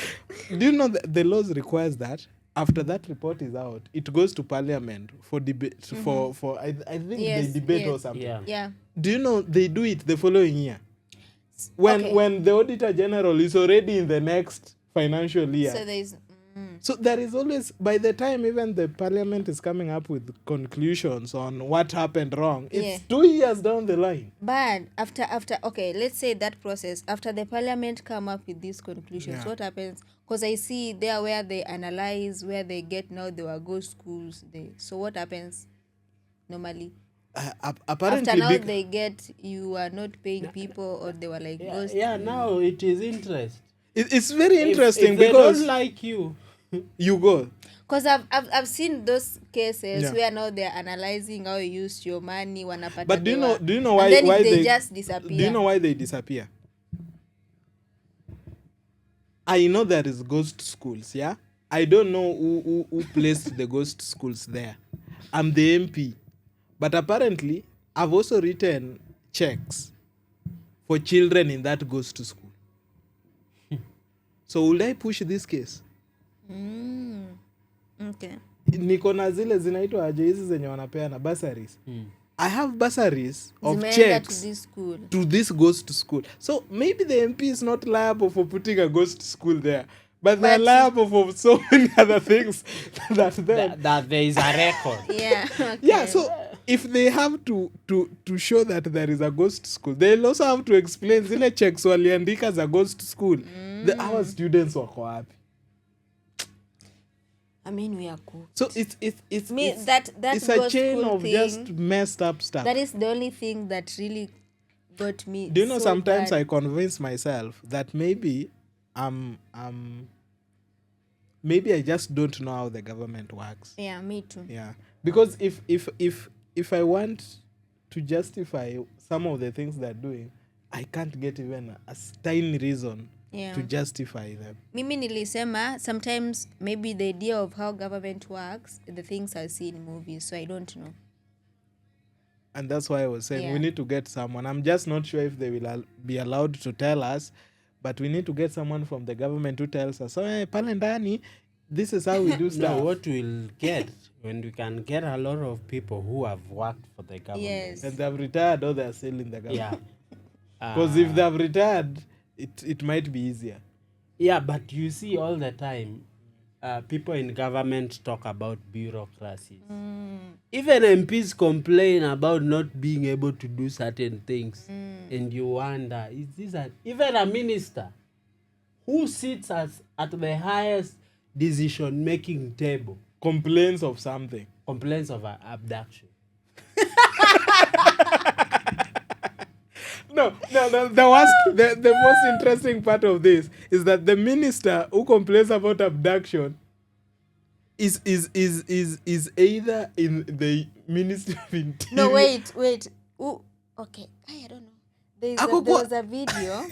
[SPEAKER 1] Do you know that the laws requires that after that report is out, it goes to parliament for debate, for I think
[SPEAKER 3] Yes,
[SPEAKER 1] they debate
[SPEAKER 3] yes.
[SPEAKER 1] or something.
[SPEAKER 2] Yeah.
[SPEAKER 3] Yeah.
[SPEAKER 1] Do you know they do it the following year? When
[SPEAKER 3] Okay.
[SPEAKER 1] when the Auditor General is already in the next financial year.
[SPEAKER 3] So there's
[SPEAKER 1] So there is always, by the time even the parliament is coming up with conclusions on what happened wrong, it's 2 years down the line.
[SPEAKER 3] But after okay, let's say that process, after the parliament come up with these conclusions, what happens? Because I see there where they analyze, where they get now there were ghost schools. So what happens normally?
[SPEAKER 1] Apparently,
[SPEAKER 3] After now they get you are not paying people, or they were like ghost.
[SPEAKER 2] Yeah, now it is interest.
[SPEAKER 1] It's very interesting
[SPEAKER 2] if they
[SPEAKER 1] because
[SPEAKER 2] don't like you,
[SPEAKER 1] you go.
[SPEAKER 3] Because I've seen those cases where now they're analyzing how you used your money.
[SPEAKER 1] But do you know why
[SPEAKER 3] and then
[SPEAKER 1] why
[SPEAKER 3] they just disappear?
[SPEAKER 1] Do you know why they disappear? I know there is ghost schools, yeah? I don't know who placed the ghost schools there. I'm the MP. But apparently, I've also written checks for children in that ghost school. So will I push this case?
[SPEAKER 3] Okay.
[SPEAKER 1] Niko na zile zinaitwa aje hizi zenye wanapeana bursaries. I have bursaries of
[SPEAKER 3] Zimeenda
[SPEAKER 1] checks
[SPEAKER 3] to
[SPEAKER 1] this ghost school. So maybe the MP is not liable for putting a ghost school there. But they're liable for so many other things that
[SPEAKER 2] there is a record.
[SPEAKER 3] Yeah. Okay.
[SPEAKER 1] Yeah, so if they have to show that there is a ghost school, they'll also have to explain zile checks waliandika za ghost school. Our students wako wapi?
[SPEAKER 3] I mean, we are cool.
[SPEAKER 1] So it's
[SPEAKER 3] that
[SPEAKER 1] it's a chain
[SPEAKER 3] school
[SPEAKER 1] of
[SPEAKER 3] thing,
[SPEAKER 1] just messed up stuff.
[SPEAKER 3] That is the only thing that really got me.
[SPEAKER 1] Do you know,
[SPEAKER 3] so
[SPEAKER 1] sometimes
[SPEAKER 3] bad.
[SPEAKER 1] I convince myself that maybe maybe I just don't know how the government works.
[SPEAKER 3] Yeah, me too.
[SPEAKER 1] Yeah. Because if I want to justify some of the things they're doing, I can't get even a tiny reason to justify them.
[SPEAKER 3] Mimi nilisema sometimes maybe the idea of how government works, the things I see in movies, so I don't know.
[SPEAKER 1] And that's why I was saying we need to get someone. I'm just not sure if they will be allowed to tell us, but we need to get someone from the government who tells us, so pale ndani, this is how we do stuff.
[SPEAKER 2] No, what we'll get when we can get a lot of people who have worked for the government.
[SPEAKER 3] Yes.
[SPEAKER 1] And they've retired or they're still in the government.
[SPEAKER 2] Yeah.
[SPEAKER 1] Because if they've retired, it might be easier.
[SPEAKER 2] Yeah, but you see all the time, people in government talk about bureaucracies. Even MPs complain about not being able to do certain things. And you wonder, is this even a minister who sits at the highest decision-making table
[SPEAKER 1] Complains of something.
[SPEAKER 2] complains of an abduction?
[SPEAKER 1] No. The most interesting part of this is that the minister who complains about abduction is either in the Ministry of Interior.
[SPEAKER 3] No, wait. Ooh, okay. I don't know. There was a video.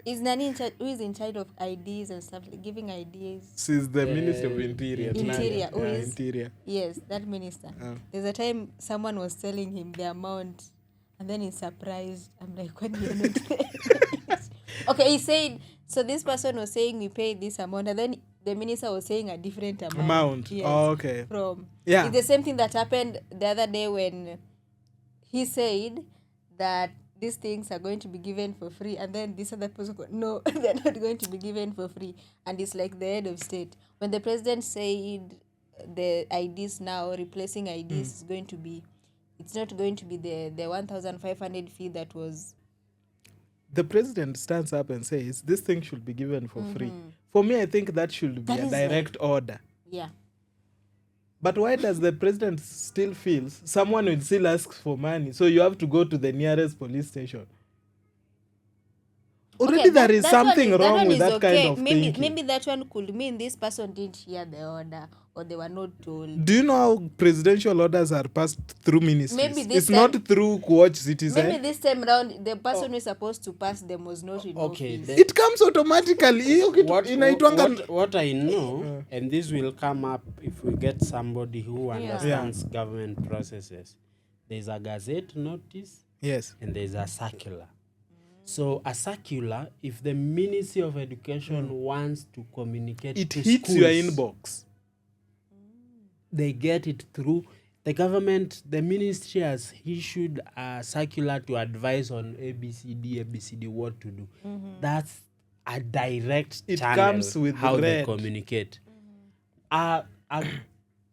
[SPEAKER 3] Is Nani who is in charge of IDs and stuff, like giving ideas?
[SPEAKER 1] She's the Minister of Interior.
[SPEAKER 3] Interior. Who is?
[SPEAKER 1] Interior.
[SPEAKER 3] Yes, that minister. There's a time someone was telling him the amount, and then he's surprised. I'm like, when you're not there. Okay, he said, so this person was saying we pay this amount, and then the minister was saying a different amount.
[SPEAKER 1] Yes. Oh, okay.
[SPEAKER 3] It's the same thing that happened the other day when he said that these things are going to be given for free, and then this other person goes, no, they're not going to be given for free. And it's like the head of state. When the president said the IDs now, replacing IDs is going to be, it's not going to be the 1,500 fee that was.
[SPEAKER 1] The president stands up and says, this thing should be given for free. For me, I think that should be a direct order.
[SPEAKER 3] Yeah.
[SPEAKER 1] But why does the president still feel someone will still ask for money, so you have to go to the nearest police station? Already there is something wrong with that kind of thinking.
[SPEAKER 3] Maybe that one could mean this person didn't hear the order, or they were not told.
[SPEAKER 1] Do you know how presidential orders are passed through ministries?
[SPEAKER 3] Maybe this
[SPEAKER 1] it's
[SPEAKER 3] time,
[SPEAKER 1] not through Watch Citizen.
[SPEAKER 3] Maybe this time around, the person who is supposed to pass them was not in office.
[SPEAKER 1] It comes automatically.
[SPEAKER 2] What I know, and this will come up if we get somebody who understands government processes. There's a gazette notice.
[SPEAKER 1] Yes.
[SPEAKER 2] And there's a circular. So a circular, if the Ministry of Education wants to communicate
[SPEAKER 1] it
[SPEAKER 2] to
[SPEAKER 1] hits
[SPEAKER 2] schools,
[SPEAKER 1] your inbox.
[SPEAKER 2] They get it through the government. The ministry has issued a circular to advise on ABCD, what to do. That's a direct channel
[SPEAKER 1] comes with
[SPEAKER 2] how they
[SPEAKER 1] red.
[SPEAKER 2] communicate.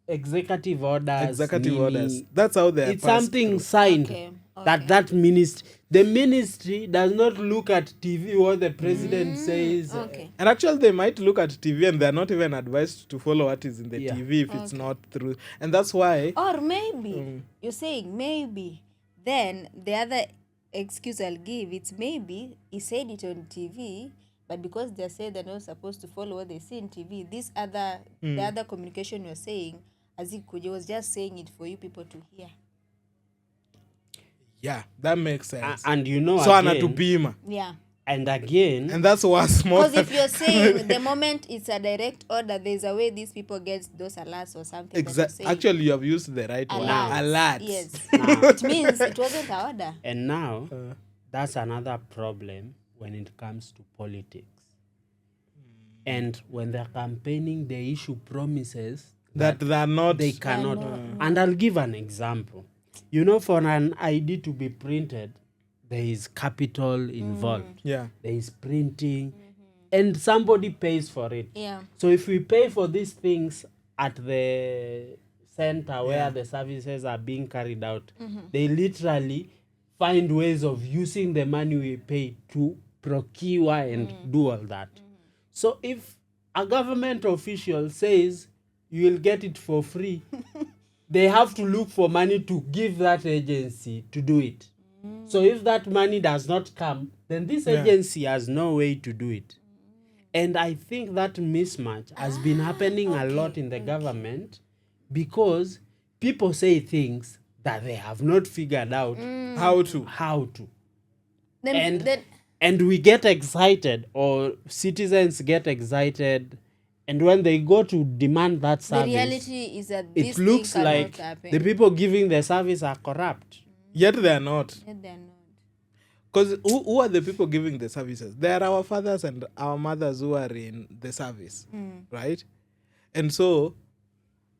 [SPEAKER 2] executive orders.
[SPEAKER 1] Executive
[SPEAKER 2] nini,
[SPEAKER 1] orders. That's how they are
[SPEAKER 2] it's
[SPEAKER 1] passed
[SPEAKER 2] something
[SPEAKER 1] through.
[SPEAKER 2] signed
[SPEAKER 3] Okay,
[SPEAKER 2] that ministry. The ministry does not look at TV what the president says.
[SPEAKER 3] Okay.
[SPEAKER 1] And actually, they might look at TV and they're not even advised to follow what is in the
[SPEAKER 2] Yeah.
[SPEAKER 1] TV if it's
[SPEAKER 3] Okay.
[SPEAKER 1] not true. And that's why.
[SPEAKER 3] Or maybe you're saying maybe then the other excuse I'll give, it's maybe he said it on TV, but because they said they're not supposed to follow what they see in TV, the other communication you're saying, as it could, was just saying it for you people to hear.
[SPEAKER 1] Yeah, that makes sense.
[SPEAKER 2] And you know,
[SPEAKER 1] So
[SPEAKER 2] again,
[SPEAKER 1] anatupima.
[SPEAKER 3] Yeah.
[SPEAKER 2] and again,
[SPEAKER 1] And that's what's more.
[SPEAKER 3] Because if you're saying the moment it's a direct order, there's a way these people get those alerts or something. that you're saying.
[SPEAKER 1] Actually, you have used the right word. Alerts.
[SPEAKER 3] Yes.
[SPEAKER 2] Now.
[SPEAKER 3] It means it wasn't an order.
[SPEAKER 2] and now that's another problem when it comes to politics. And when they're campaigning, they issue promises
[SPEAKER 1] That they're not.
[SPEAKER 2] they cannot.
[SPEAKER 3] not.
[SPEAKER 2] And I'll give an example. You know, for an ID to be printed, there is capital involved.
[SPEAKER 1] Yeah.
[SPEAKER 2] There is printing, and somebody pays for it.
[SPEAKER 3] Yeah.
[SPEAKER 2] So if we pay for these things at the center where the services are being carried out, they literally find ways of using the money we pay to procure and do all that. So if a government official says you will get it for free, they have to look for money to give that agency to do it. So if that money does not come, then this agency has no way to do it. And I think that mismatch has been happening a lot in the government because people say things that they have not figured out
[SPEAKER 1] How to.
[SPEAKER 2] how to.
[SPEAKER 3] Then
[SPEAKER 2] And we get excited, or citizens get excited, and when they go to demand that
[SPEAKER 3] the
[SPEAKER 2] service,
[SPEAKER 3] reality is that this
[SPEAKER 2] it looks
[SPEAKER 3] thing cannot
[SPEAKER 2] like
[SPEAKER 3] happen.
[SPEAKER 2] the people giving the service are corrupt.
[SPEAKER 1] Yet they are not.
[SPEAKER 3] Yet they're not.
[SPEAKER 1] Because who are the people giving the services? They are our fathers and our mothers who are in the service, right? And so,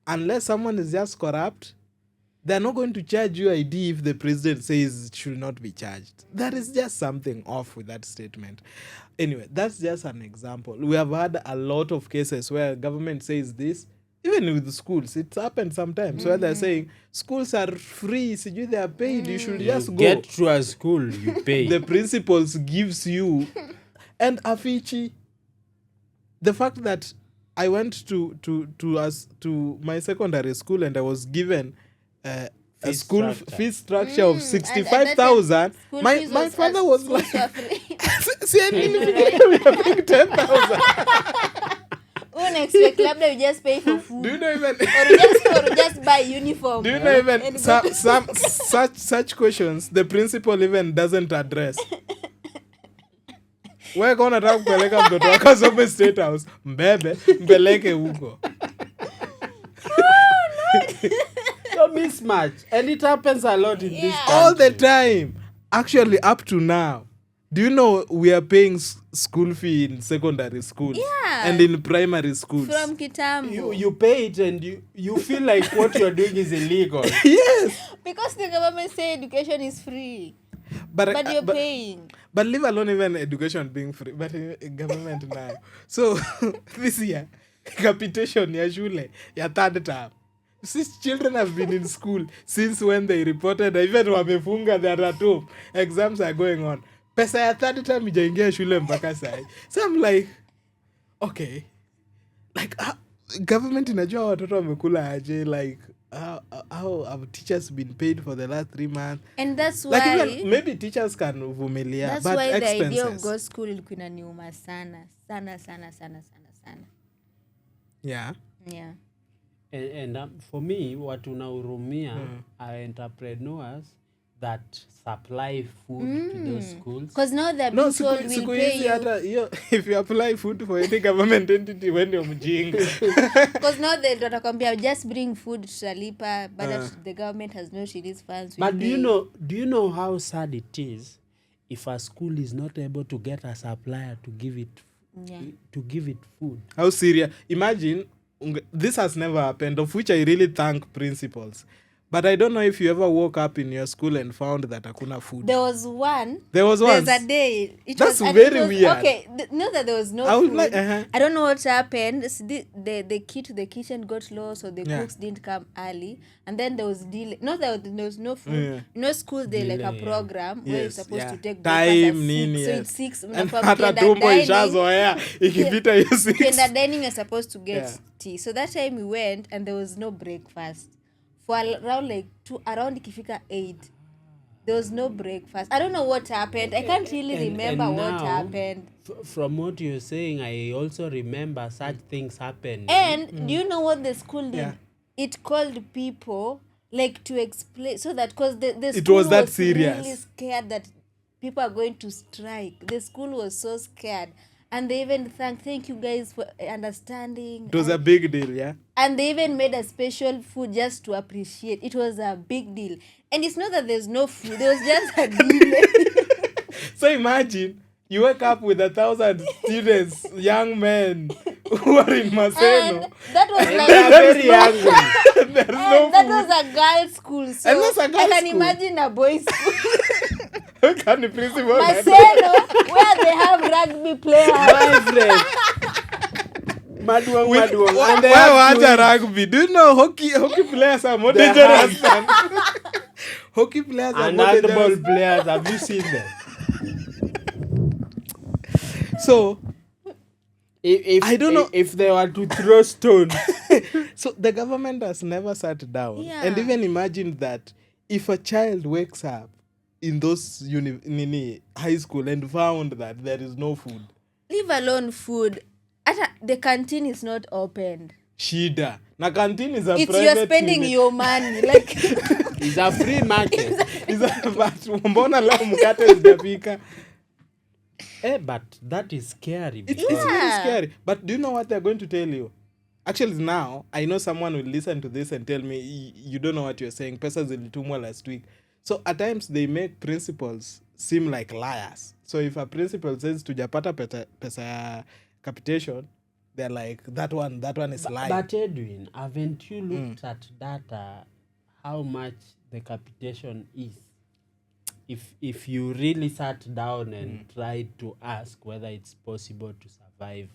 [SPEAKER 1] unless someone is just corrupt, they're not going to charge you ID if the president says it should not be charged. That is just something off with that statement. Anyway, that's just an example. We have had a lot of cases where government says this, even with schools. It's happened sometimes where they're saying schools are free, they are paid, you should just go.
[SPEAKER 2] Get to a school, you pay.
[SPEAKER 1] The principals gives you. And Afichi, the fact that I went to my secondary school and I was given a
[SPEAKER 2] Fee
[SPEAKER 1] school
[SPEAKER 2] structure.
[SPEAKER 1] fee structure of
[SPEAKER 3] And
[SPEAKER 1] 65,000.
[SPEAKER 3] school
[SPEAKER 1] My
[SPEAKER 3] fees
[SPEAKER 1] father was
[SPEAKER 3] schools
[SPEAKER 1] like,
[SPEAKER 3] were free.
[SPEAKER 1] see, I mean, we are paying 10,000.
[SPEAKER 3] Unexpect labda you just pay for food.
[SPEAKER 1] Do you know even?
[SPEAKER 3] or just buy uniform.
[SPEAKER 1] Do you know even
[SPEAKER 3] And
[SPEAKER 1] some such questions the principal even doesn't address? We're gonna talk kupeleka mtoto wako asome State House, mbebe mpeleke huko.
[SPEAKER 2] So mismatch, and it happens a lot in this country.
[SPEAKER 1] All the time. Actually, up to now. Do you know we are paying school fee in secondary schools
[SPEAKER 3] Yeah.
[SPEAKER 1] and in primary schools?
[SPEAKER 3] from Kitambo.
[SPEAKER 2] You pay it and you feel like what you're doing is illegal.
[SPEAKER 1] Yes.
[SPEAKER 3] Because the government say education is free.
[SPEAKER 1] But
[SPEAKER 3] But you're paying.
[SPEAKER 1] But leave alone even education being free. But government now. So this year, capitation ya shule ya third term. Since children have been in school since when they reported, even wamefunga, they are at home. Exams are going on. Pesa ya third term ijaingia shule mpaka sai. So I'm like, okay. Like, government inajua watoto wamekula aje. Like, how have teachers been paid for the last 3 months?
[SPEAKER 3] And that's
[SPEAKER 1] Like,
[SPEAKER 3] why
[SPEAKER 1] even maybe teachers can vumilia,
[SPEAKER 3] that's
[SPEAKER 1] but
[SPEAKER 3] why the idea of
[SPEAKER 1] expenses.
[SPEAKER 3] God school ilikuwa inaniuma sana. Sana.
[SPEAKER 1] Yeah.
[SPEAKER 3] Yeah.
[SPEAKER 2] And for me, what unahurumia are entrepreneurs that supply food to those schools.
[SPEAKER 3] Because now they're
[SPEAKER 1] No,
[SPEAKER 3] being told we'll
[SPEAKER 1] siku
[SPEAKER 3] pay
[SPEAKER 1] hizi
[SPEAKER 3] you.
[SPEAKER 1] hata hiyo if you apply food for any government entity when you're mjinga.
[SPEAKER 3] Because now they watakwambia just bring food tutalipa, but the government has not released funds.
[SPEAKER 2] But do you know how sad it is if a school is not able to get a supplier to give it food?
[SPEAKER 1] How serious? Imagine this has never happened, of which I really thank principals. But I don't know if you ever woke up in your school and found that hakuna food.
[SPEAKER 3] There was one.
[SPEAKER 1] There's
[SPEAKER 3] There's
[SPEAKER 1] once.
[SPEAKER 3] a day.
[SPEAKER 1] That's
[SPEAKER 3] and
[SPEAKER 1] very weird.
[SPEAKER 3] Okay, not that there was no
[SPEAKER 1] I was
[SPEAKER 3] food.
[SPEAKER 1] like,
[SPEAKER 3] I don't know what happened. The key to the kitchen got lost, so the
[SPEAKER 1] Yeah.
[SPEAKER 3] cooks didn't come early, and then there was delay. Not that there was no food.
[SPEAKER 1] Yeah.
[SPEAKER 3] You know, school they like a
[SPEAKER 2] Delay, yeah.
[SPEAKER 3] program where you're
[SPEAKER 1] Yes,
[SPEAKER 3] supposed
[SPEAKER 1] yeah.
[SPEAKER 3] to take
[SPEAKER 1] Time,
[SPEAKER 3] breakfast at 6.
[SPEAKER 1] nini,
[SPEAKER 3] So
[SPEAKER 1] yes.
[SPEAKER 3] it's 6.
[SPEAKER 1] And
[SPEAKER 3] Mnafaa
[SPEAKER 1] hata
[SPEAKER 3] mkienda
[SPEAKER 1] tumbo
[SPEAKER 3] dining.
[SPEAKER 1] ishazoea ikipita hiyo 6.
[SPEAKER 3] Ukienda dining, you're supposed to get
[SPEAKER 1] Yeah.
[SPEAKER 3] tea. So that time we went and there was no breakfast for around like around ikifika 8. There was no breakfast. I don't know what happened. I can't really remember
[SPEAKER 2] and
[SPEAKER 3] what
[SPEAKER 2] now,
[SPEAKER 3] happened.
[SPEAKER 2] From what you're saying, I also remember such things happened.
[SPEAKER 3] And do you know what the school did?
[SPEAKER 1] Yeah.
[SPEAKER 3] It called people like to explain so that because the
[SPEAKER 1] It
[SPEAKER 3] school
[SPEAKER 1] was that serious.
[SPEAKER 3] really scared that people are going to strike. The school was so scared. And they even thank you guys for understanding.
[SPEAKER 1] It was a big deal, yeah.
[SPEAKER 3] And they even made a special food just to appreciate. It was a big deal. And it's not that there's no food. There was just a deal.
[SPEAKER 1] So imagine you wake up with 1,000 students, young men who are in Maseno.
[SPEAKER 3] And that was
[SPEAKER 2] They
[SPEAKER 3] like...
[SPEAKER 2] are very young.
[SPEAKER 1] There's no
[SPEAKER 3] that
[SPEAKER 1] food.
[SPEAKER 3] was a girls' school. So
[SPEAKER 1] And that's a girls'
[SPEAKER 3] I can
[SPEAKER 1] school.
[SPEAKER 3] imagine a boys' school.
[SPEAKER 1] Can the principal
[SPEAKER 3] Maseno, where they have rugby players.
[SPEAKER 2] My friend. Maduang, Maduang. And they
[SPEAKER 1] where
[SPEAKER 2] have
[SPEAKER 1] was
[SPEAKER 2] twins.
[SPEAKER 1] rugby? Do you know hockey players are more
[SPEAKER 2] They
[SPEAKER 1] dangerous than hockey players are
[SPEAKER 2] And
[SPEAKER 1] more
[SPEAKER 2] handball
[SPEAKER 1] dangerous.
[SPEAKER 2] players, have you seen them?
[SPEAKER 1] So
[SPEAKER 2] If
[SPEAKER 1] I don't know.
[SPEAKER 2] if they were to throw stones.
[SPEAKER 1] so the government has never sat down
[SPEAKER 3] Yeah.
[SPEAKER 1] and even imagine that if a child wakes up in those high school and found that there is no food,
[SPEAKER 3] Leave alone food. The canteen is not opened.
[SPEAKER 1] shida na canteen is a
[SPEAKER 3] It's
[SPEAKER 1] private
[SPEAKER 3] you're spending
[SPEAKER 1] unit.
[SPEAKER 3] your money. Like
[SPEAKER 2] It's a free market.
[SPEAKER 1] But mbona leo mkate zijapika?
[SPEAKER 2] But that is scary.
[SPEAKER 1] It's
[SPEAKER 2] because-
[SPEAKER 1] very
[SPEAKER 3] Yeah.
[SPEAKER 1] scary. But do you know what they're going to tell you? Actually, now, I know someone will listen to this and tell me, you don't know what you're saying. Pesa zilitumwa last week. So at times, they make principals seem like liars. So if a principal says, tujapata pesa ya capitation, they're like, that one is lying.
[SPEAKER 2] But Edwin, haven't you looked at data how much the capitation is? If you really sat down and tried to ask whether it's possible to survive,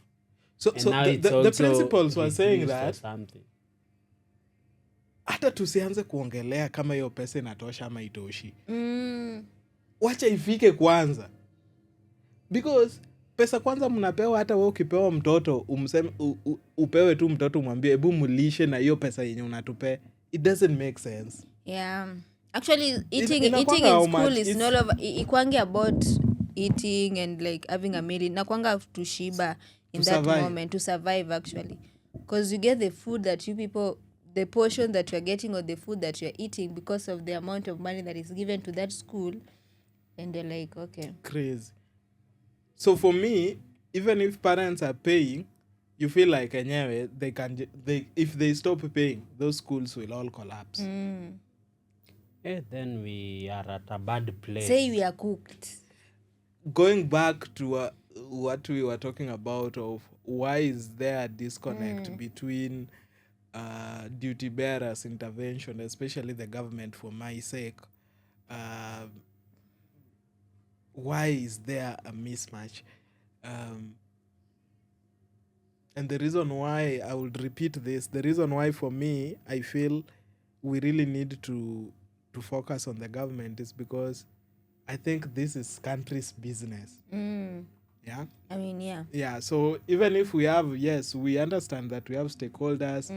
[SPEAKER 1] so
[SPEAKER 2] and
[SPEAKER 1] so
[SPEAKER 2] now
[SPEAKER 1] the,
[SPEAKER 2] it's
[SPEAKER 1] the, the
[SPEAKER 2] also
[SPEAKER 1] principals were saying
[SPEAKER 2] reduced or
[SPEAKER 1] that,
[SPEAKER 2] something.
[SPEAKER 1] hata tusianze kuongelea kama hiyo pesa inatosha ama itoshi.
[SPEAKER 3] mm,
[SPEAKER 1] Wacha ifike kwanza. Because pesa kwanza mnapewa, hata wewe ukipewa mtoto upewe tu mtoto umwambie hebu mlishe na hiyo pesa yenye unatupe. It doesn't make sense.
[SPEAKER 3] yeah. Actually, eating
[SPEAKER 1] inakwanga
[SPEAKER 3] in
[SPEAKER 1] how
[SPEAKER 3] school
[SPEAKER 1] much?
[SPEAKER 3] is
[SPEAKER 1] It's-
[SPEAKER 3] not over. Ikwangi about eating and like having a meal. Nakwanga to shiba in
[SPEAKER 1] To
[SPEAKER 3] that
[SPEAKER 1] survive.
[SPEAKER 3] moment to survive actually, because you get the food that you people, the portion that you're getting or the food that you're eating because of the amount of money that is given to that school, and they're like, okay,
[SPEAKER 1] Crazy. So for me, even if parents are paying, you feel like enyewe if they stop paying, those schools will all collapse.
[SPEAKER 2] Then we are at a bad place.
[SPEAKER 3] say we are cooked.
[SPEAKER 1] Going back to what we were talking about of why is there a disconnect between duty bearers intervention, especially the government for my sake, why is there a mismatch? And the reason why, I will repeat this, the reason why for me I feel we really need to focus on the government is because I think this is country's business. Yeah.
[SPEAKER 3] I mean, yeah.
[SPEAKER 1] Yeah. So even if we have, yes, we understand that we have stakeholders,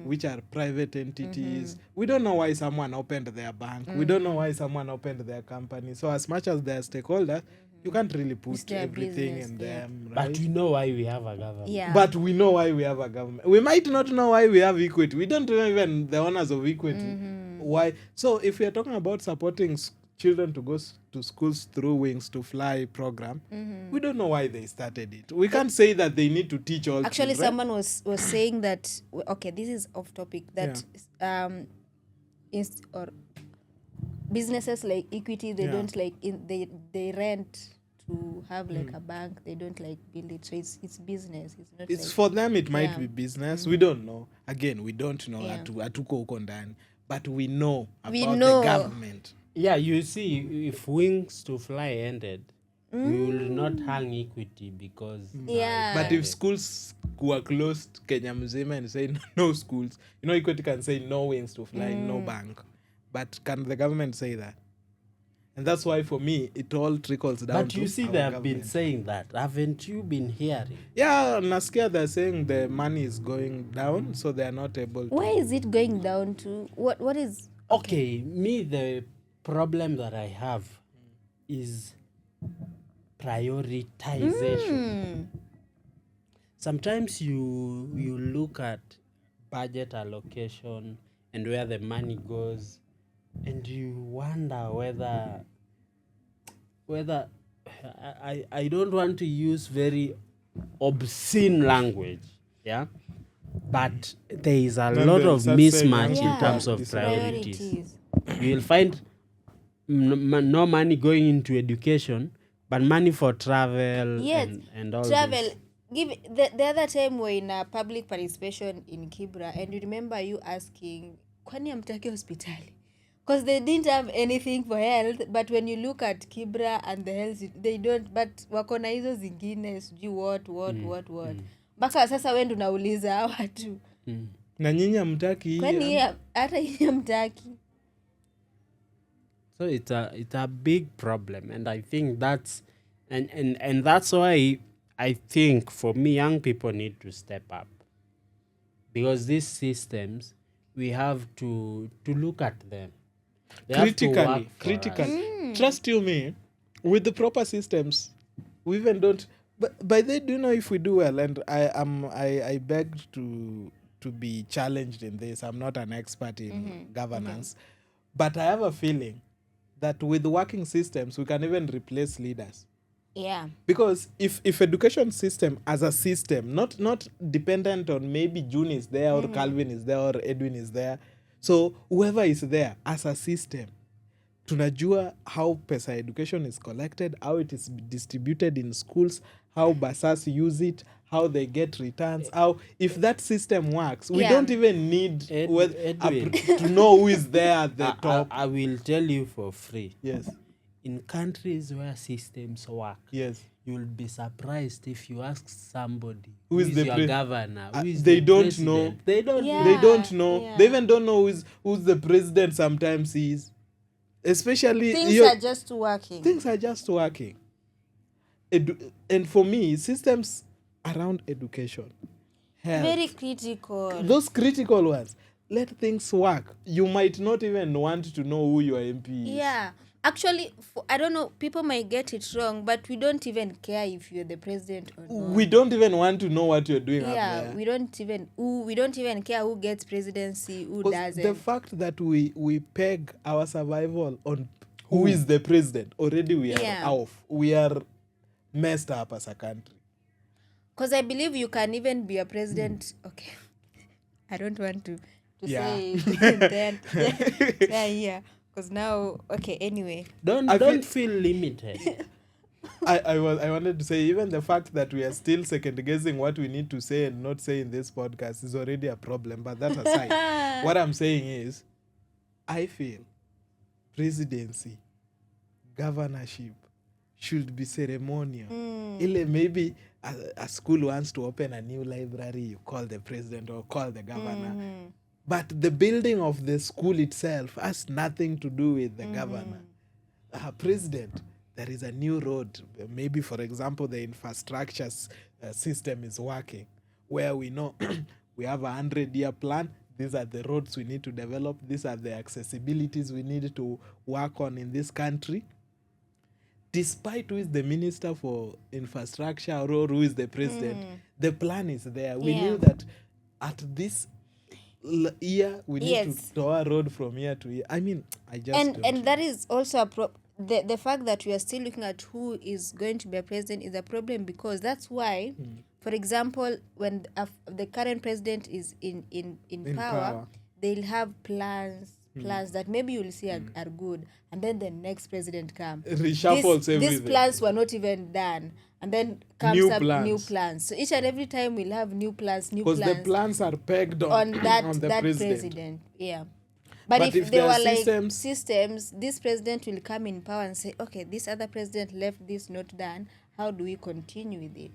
[SPEAKER 1] which are private entities. We don't know why someone opened their bank. We don't know why someone opened their company. So as much as they're stakeholders, you can't really
[SPEAKER 3] It's
[SPEAKER 1] put
[SPEAKER 3] their
[SPEAKER 1] everything
[SPEAKER 3] business,
[SPEAKER 1] in
[SPEAKER 3] yeah.
[SPEAKER 1] them, right?
[SPEAKER 2] But you know why we have a government.
[SPEAKER 3] Yeah.
[SPEAKER 1] But we know why we have a government. We might not know why we have equity. We don't know even the owners of equity. Why? So if we are talking about supporting children to go to schools through Wings to Fly program, we don't know why they started it. We can't say that they need to teach all
[SPEAKER 3] Actually,
[SPEAKER 1] children.
[SPEAKER 3] someone was saying that, okay, this is off topic, that or businesses like Equity, they
[SPEAKER 1] Yeah.
[SPEAKER 3] don't like they rent to have like a bank. They don't like build it, so it's business. It's not.
[SPEAKER 1] It's
[SPEAKER 3] like,
[SPEAKER 1] for them, it might
[SPEAKER 3] Yeah.
[SPEAKER 1] be business. We don't know. Again, we don't know.
[SPEAKER 3] Yeah.
[SPEAKER 1] Hatuko huko ndani. but we know
[SPEAKER 3] We
[SPEAKER 1] about
[SPEAKER 3] know.
[SPEAKER 1] the government.
[SPEAKER 2] Yeah, you see, if Wings to Fly ended, we will not hang Equity because
[SPEAKER 3] Yeah.
[SPEAKER 1] But if schools were closed Kenya mzima and say no schools, Equity can say no Wings to Fly, no bank. But can the government say that? And that's why for me it all trickles down
[SPEAKER 2] But
[SPEAKER 1] to
[SPEAKER 2] you see,
[SPEAKER 1] our
[SPEAKER 2] they have
[SPEAKER 1] government.
[SPEAKER 2] been saying that. Haven't you been hearing?
[SPEAKER 1] Yeah, Naskia, they're saying the money is going down, so they're not able to.
[SPEAKER 3] Where is it going down to? What is
[SPEAKER 2] Okay, me, the problem that I have is prioritization. Sometimes you look at budget allocation and where the money goes, and you wonder whether I don't want to use very obscene language, yeah, but there is a
[SPEAKER 1] Then
[SPEAKER 2] lot
[SPEAKER 1] they'll
[SPEAKER 2] of
[SPEAKER 1] start saying,
[SPEAKER 2] mismatch
[SPEAKER 3] Yeah.
[SPEAKER 2] in terms of
[SPEAKER 1] These
[SPEAKER 2] priorities. You will find no money going into education, but money for travel
[SPEAKER 3] Yes,
[SPEAKER 2] and all
[SPEAKER 3] travel.
[SPEAKER 2] this.
[SPEAKER 3] The other time we're in a public participation in Kibra, and you remember you asking, kwani amtaki hospitali? Because they didn't have anything for health, but when you look at Kibra and the health, they don't, but wako na hizo zingine, sijui what. Mpaka sasa wewe ndo unauliza hawa watu.
[SPEAKER 1] Na nyinyi hamtaki hii,
[SPEAKER 3] Kwani hata hii amtaki?
[SPEAKER 2] So it's a big problem, and I think that's and that's why I think for me young people need to step up, because these systems we have to look at them. They have to work for
[SPEAKER 1] critically.
[SPEAKER 2] us.
[SPEAKER 1] Trust you me, with the proper systems, we even don't. But by the way, do you know if we do well? And I beg to be challenged in this. I'm not an expert in governance, but I have a feeling that with working systems we can even replace leaders.
[SPEAKER 3] Yeah.
[SPEAKER 1] Because if education system as a system, not dependent on maybe June is there or Calvin is there or Edwin is there, so whoever is there as a system, tunajua how pesa education is collected, how it is distributed in schools, how basas use it, how they get returns, how if that system works, we
[SPEAKER 3] Yeah.
[SPEAKER 1] don't even need
[SPEAKER 2] Edwin.
[SPEAKER 1] to know who is there at the top.
[SPEAKER 2] I will tell you for free.
[SPEAKER 1] Yes.
[SPEAKER 2] In countries where systems work,
[SPEAKER 1] Yes.
[SPEAKER 2] you'll be surprised if you ask somebody
[SPEAKER 1] Who is the
[SPEAKER 2] your governor, who is
[SPEAKER 1] they
[SPEAKER 2] the
[SPEAKER 1] don't
[SPEAKER 2] president.
[SPEAKER 1] know.
[SPEAKER 2] They don't
[SPEAKER 3] Yeah.
[SPEAKER 1] They don't know.
[SPEAKER 3] Yeah.
[SPEAKER 1] They even don't know who's the president sometimes is. Especially
[SPEAKER 3] Things are just working.
[SPEAKER 1] things are just working. And for me, systems around education, health,
[SPEAKER 3] Very critical.
[SPEAKER 1] those critical ones, let things work. You might not even want to know who your MP is.
[SPEAKER 3] Yeah. Actually, I don't know, people might get it wrong, but we don't even care if you're the president or not.
[SPEAKER 1] We don't even want to know what you're doing up
[SPEAKER 3] Yeah,
[SPEAKER 1] there.
[SPEAKER 3] we don't even care who gets presidency, who
[SPEAKER 1] 'Cause
[SPEAKER 3] doesn't.
[SPEAKER 1] the fact that we peg our survival on who is the president, already we are
[SPEAKER 3] Yeah.
[SPEAKER 1] off. We are messed up as a country.
[SPEAKER 3] Because I believe you can even be a president. Okay. I don't want to
[SPEAKER 1] Yeah.
[SPEAKER 3] say that. Yeah. Because now, okay, anyway.
[SPEAKER 2] don't feel limited.
[SPEAKER 1] I wanted to say, even the fact that we are still second guessing what we need to say and not say in this podcast is already a problem. But that aside, what I'm saying is, I feel presidency, governorship should be ceremonial. Ile maybe a school wants to open a new library, you call the president or call the governor. But the building of the school itself has nothing to do with the governor. President, there is a new road. Maybe, for example, the infrastructure system is working, where we know we have 100-year plan. These are the roads we need to develop. These are the accessibilities we need to work on in this country. Despite who is the minister for infrastructure or who is the president, the plan is there. We
[SPEAKER 3] Yeah.
[SPEAKER 1] knew that at this year we need
[SPEAKER 3] Yes.
[SPEAKER 1] to tow a road from here to here. I mean, I just don't
[SPEAKER 3] And that is also the fact that we are still looking at who is going to be a president is a problem, because that's why, for example, when the current president is in power, they'll have plans that maybe you'll see are good, and then the next president comes,
[SPEAKER 1] reshuffles everything.
[SPEAKER 3] These plans were not even done, and then comes
[SPEAKER 1] New
[SPEAKER 3] up
[SPEAKER 1] plans.
[SPEAKER 3] new plans. So each and every time we'll have new plans
[SPEAKER 1] Because the plans are pegged
[SPEAKER 3] on that
[SPEAKER 1] the
[SPEAKER 3] that
[SPEAKER 1] president.
[SPEAKER 3] president. Yeah. But
[SPEAKER 1] But
[SPEAKER 3] if
[SPEAKER 1] if
[SPEAKER 3] they
[SPEAKER 1] there
[SPEAKER 3] were
[SPEAKER 1] are
[SPEAKER 3] like
[SPEAKER 1] systems-
[SPEAKER 3] systems, this president will come in power and say, okay, this other president left this not done. How do we continue with it?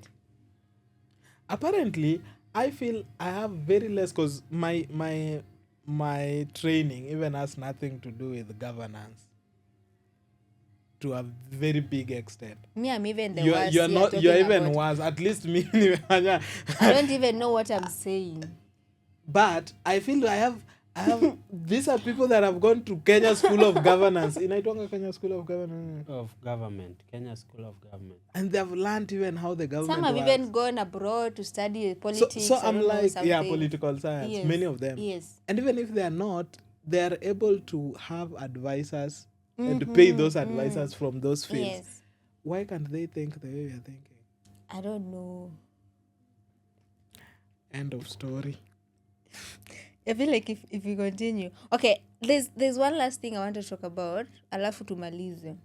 [SPEAKER 1] Apparently, I feel I have very less because my training even has nothing to do with governance to a very big extent.
[SPEAKER 3] Me, I'm even the
[SPEAKER 1] You're
[SPEAKER 3] worst
[SPEAKER 1] you're
[SPEAKER 3] here
[SPEAKER 1] not
[SPEAKER 3] talking
[SPEAKER 1] you're even
[SPEAKER 3] about.
[SPEAKER 1] worse. At least me.
[SPEAKER 3] I don't even know what I'm saying.
[SPEAKER 1] But I feel I have these are people that have gone to Kenya School of Governance. Inaitwanga Kenya School of Governance.
[SPEAKER 2] Of government, Kenya School of Government.
[SPEAKER 1] And they've learned even how the government
[SPEAKER 3] Some have
[SPEAKER 1] works.
[SPEAKER 3] even gone abroad to study
[SPEAKER 1] So,
[SPEAKER 3] politics.
[SPEAKER 1] so
[SPEAKER 3] I
[SPEAKER 1] I'm
[SPEAKER 3] don't know,
[SPEAKER 1] like, yeah,
[SPEAKER 3] something.
[SPEAKER 1] political science.
[SPEAKER 3] Yes,
[SPEAKER 1] Many of them.
[SPEAKER 3] yes.
[SPEAKER 1] And even if they are not, they are able to have advisors and pay those advisors from those fields.
[SPEAKER 3] Yes.
[SPEAKER 1] Why can't they think the way we are thinking?
[SPEAKER 3] I don't know.
[SPEAKER 1] End of story.
[SPEAKER 3] I feel like if we continue. Okay, there's one last thing I want to talk about. Alafu tumalize.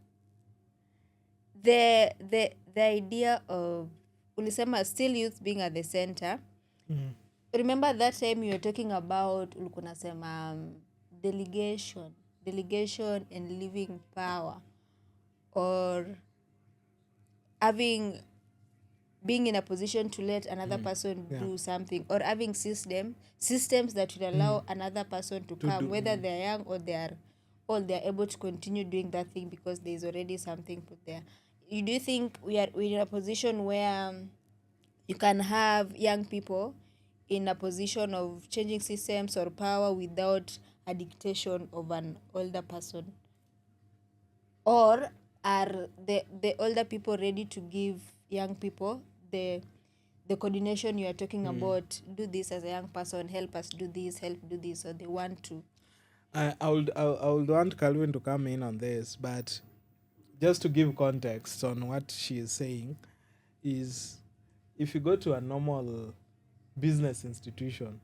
[SPEAKER 3] The idea of ulisema still youth being at the center.
[SPEAKER 1] Mm.
[SPEAKER 3] Remember that time you were talking about ulikuwa unasema delegation and leaving power, or being in a position to let another person
[SPEAKER 1] Yeah.
[SPEAKER 3] do something, or having systems that will allow another person to come, whether they're young or they're old, they're able to continue doing that thing because there's already something put there. Do you think we're in a position where you can have young people in a position of changing systems or power without a dictation of an older person? Or are the older people ready to give young people the coordination you are talking about? Do this as a young person, help us do this, help do this, or they want to?
[SPEAKER 1] I would want Calvin to come in on this, but just to give context on what she is saying is, if you go to a normal business institution,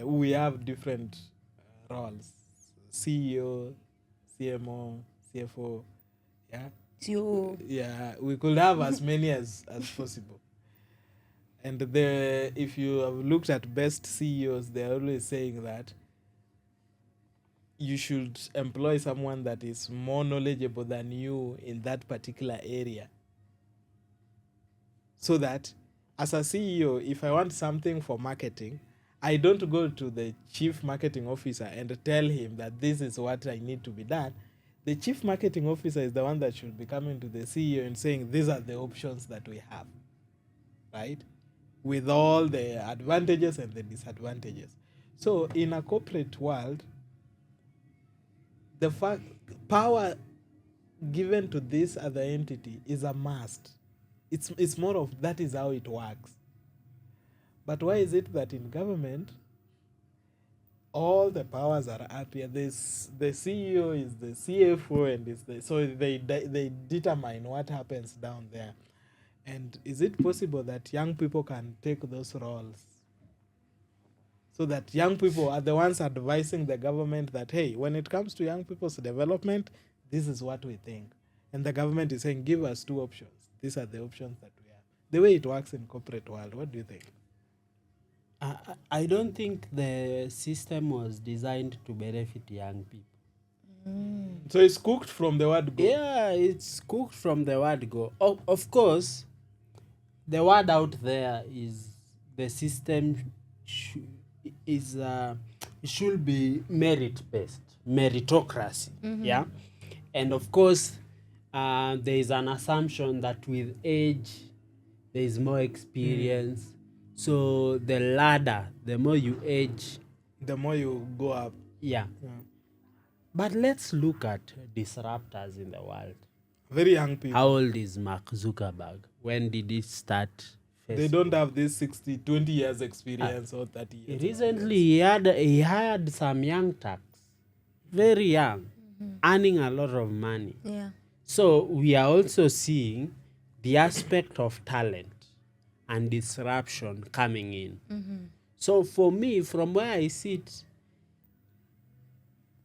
[SPEAKER 1] we have different roles: CEO, CMO, CFO. Yeah,
[SPEAKER 3] You
[SPEAKER 1] yeah. We could have as many as possible. And if you have looked at best CEOs, they're always saying that you should employ someone that is more knowledgeable than you in that particular area. So that as a CEO, if I want something for marketing, I don't go to the chief marketing officer and tell him that this is what I need to be done. The chief marketing officer is the one that should be coming to the CEO and saying, these are the options that we have, right? With all the advantages and the disadvantages. So in a corporate world, the power given to this other entity is a must. It's more of that is how it works. But why is it that in government all the powers are up here? The CEO is the CFO, and so they determine what happens down there. And is it possible that young people can take those roles? So that young people are the ones advising the government that, hey, when it comes to young people's development, this is what we think. And the government is saying, give us two options. These are the options that we have. The way it works in corporate world, what do you think?
[SPEAKER 2] I don't think the system was designed to benefit young people.
[SPEAKER 1] So it's cooked from the word go.
[SPEAKER 2] Yeah, it's cooked from the word go. Of course, the word out there is the system should be merit-based, meritocracy. Yeah, and of course, there is an assumption that with age, there is more experience. So the ladder, the more you age,
[SPEAKER 1] The more you go up.
[SPEAKER 2] yeah. But let's look at disruptors in the world.
[SPEAKER 1] Very young people.
[SPEAKER 2] How old is Mark Zuckerberg? When did he start Facebook?
[SPEAKER 1] They don't have this 20 years experience or 30 years.
[SPEAKER 2] Recently, he hired some young tax, very young, earning a lot of money.
[SPEAKER 3] yeah.
[SPEAKER 2] So we are also seeing the aspect of talent and disruption coming in. So for me, from where I sit,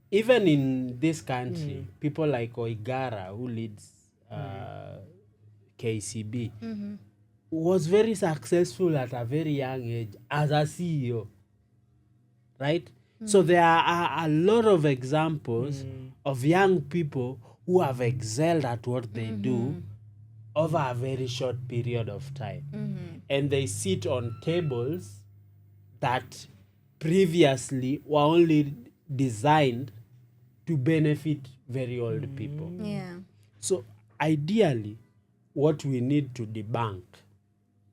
[SPEAKER 2] even in this country, people like Oigara, who leads KCB, was very successful at a very young age as a CEO, right? So there are a lot of examples of young people who have excelled at what they do over a very short period of time. And they sit on tables that previously were only designed to benefit very old people.
[SPEAKER 3] Yeah.
[SPEAKER 2] So ideally, what we need to debunk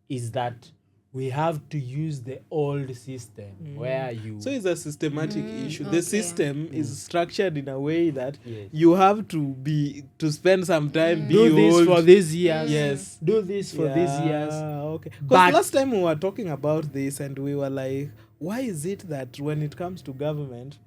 [SPEAKER 2] is that we have to use the old system where you
[SPEAKER 1] So it's a systematic issue. The
[SPEAKER 3] okay.
[SPEAKER 1] system is structured in a way that
[SPEAKER 2] Yes.
[SPEAKER 1] you have to spend some time
[SPEAKER 2] do
[SPEAKER 1] being
[SPEAKER 2] this
[SPEAKER 1] old.
[SPEAKER 2] for these years.
[SPEAKER 1] Yes.
[SPEAKER 2] Do this for these years.
[SPEAKER 1] Okay.
[SPEAKER 2] But-
[SPEAKER 1] Because last time we were talking about this and we were like, why is it that when it comes to government,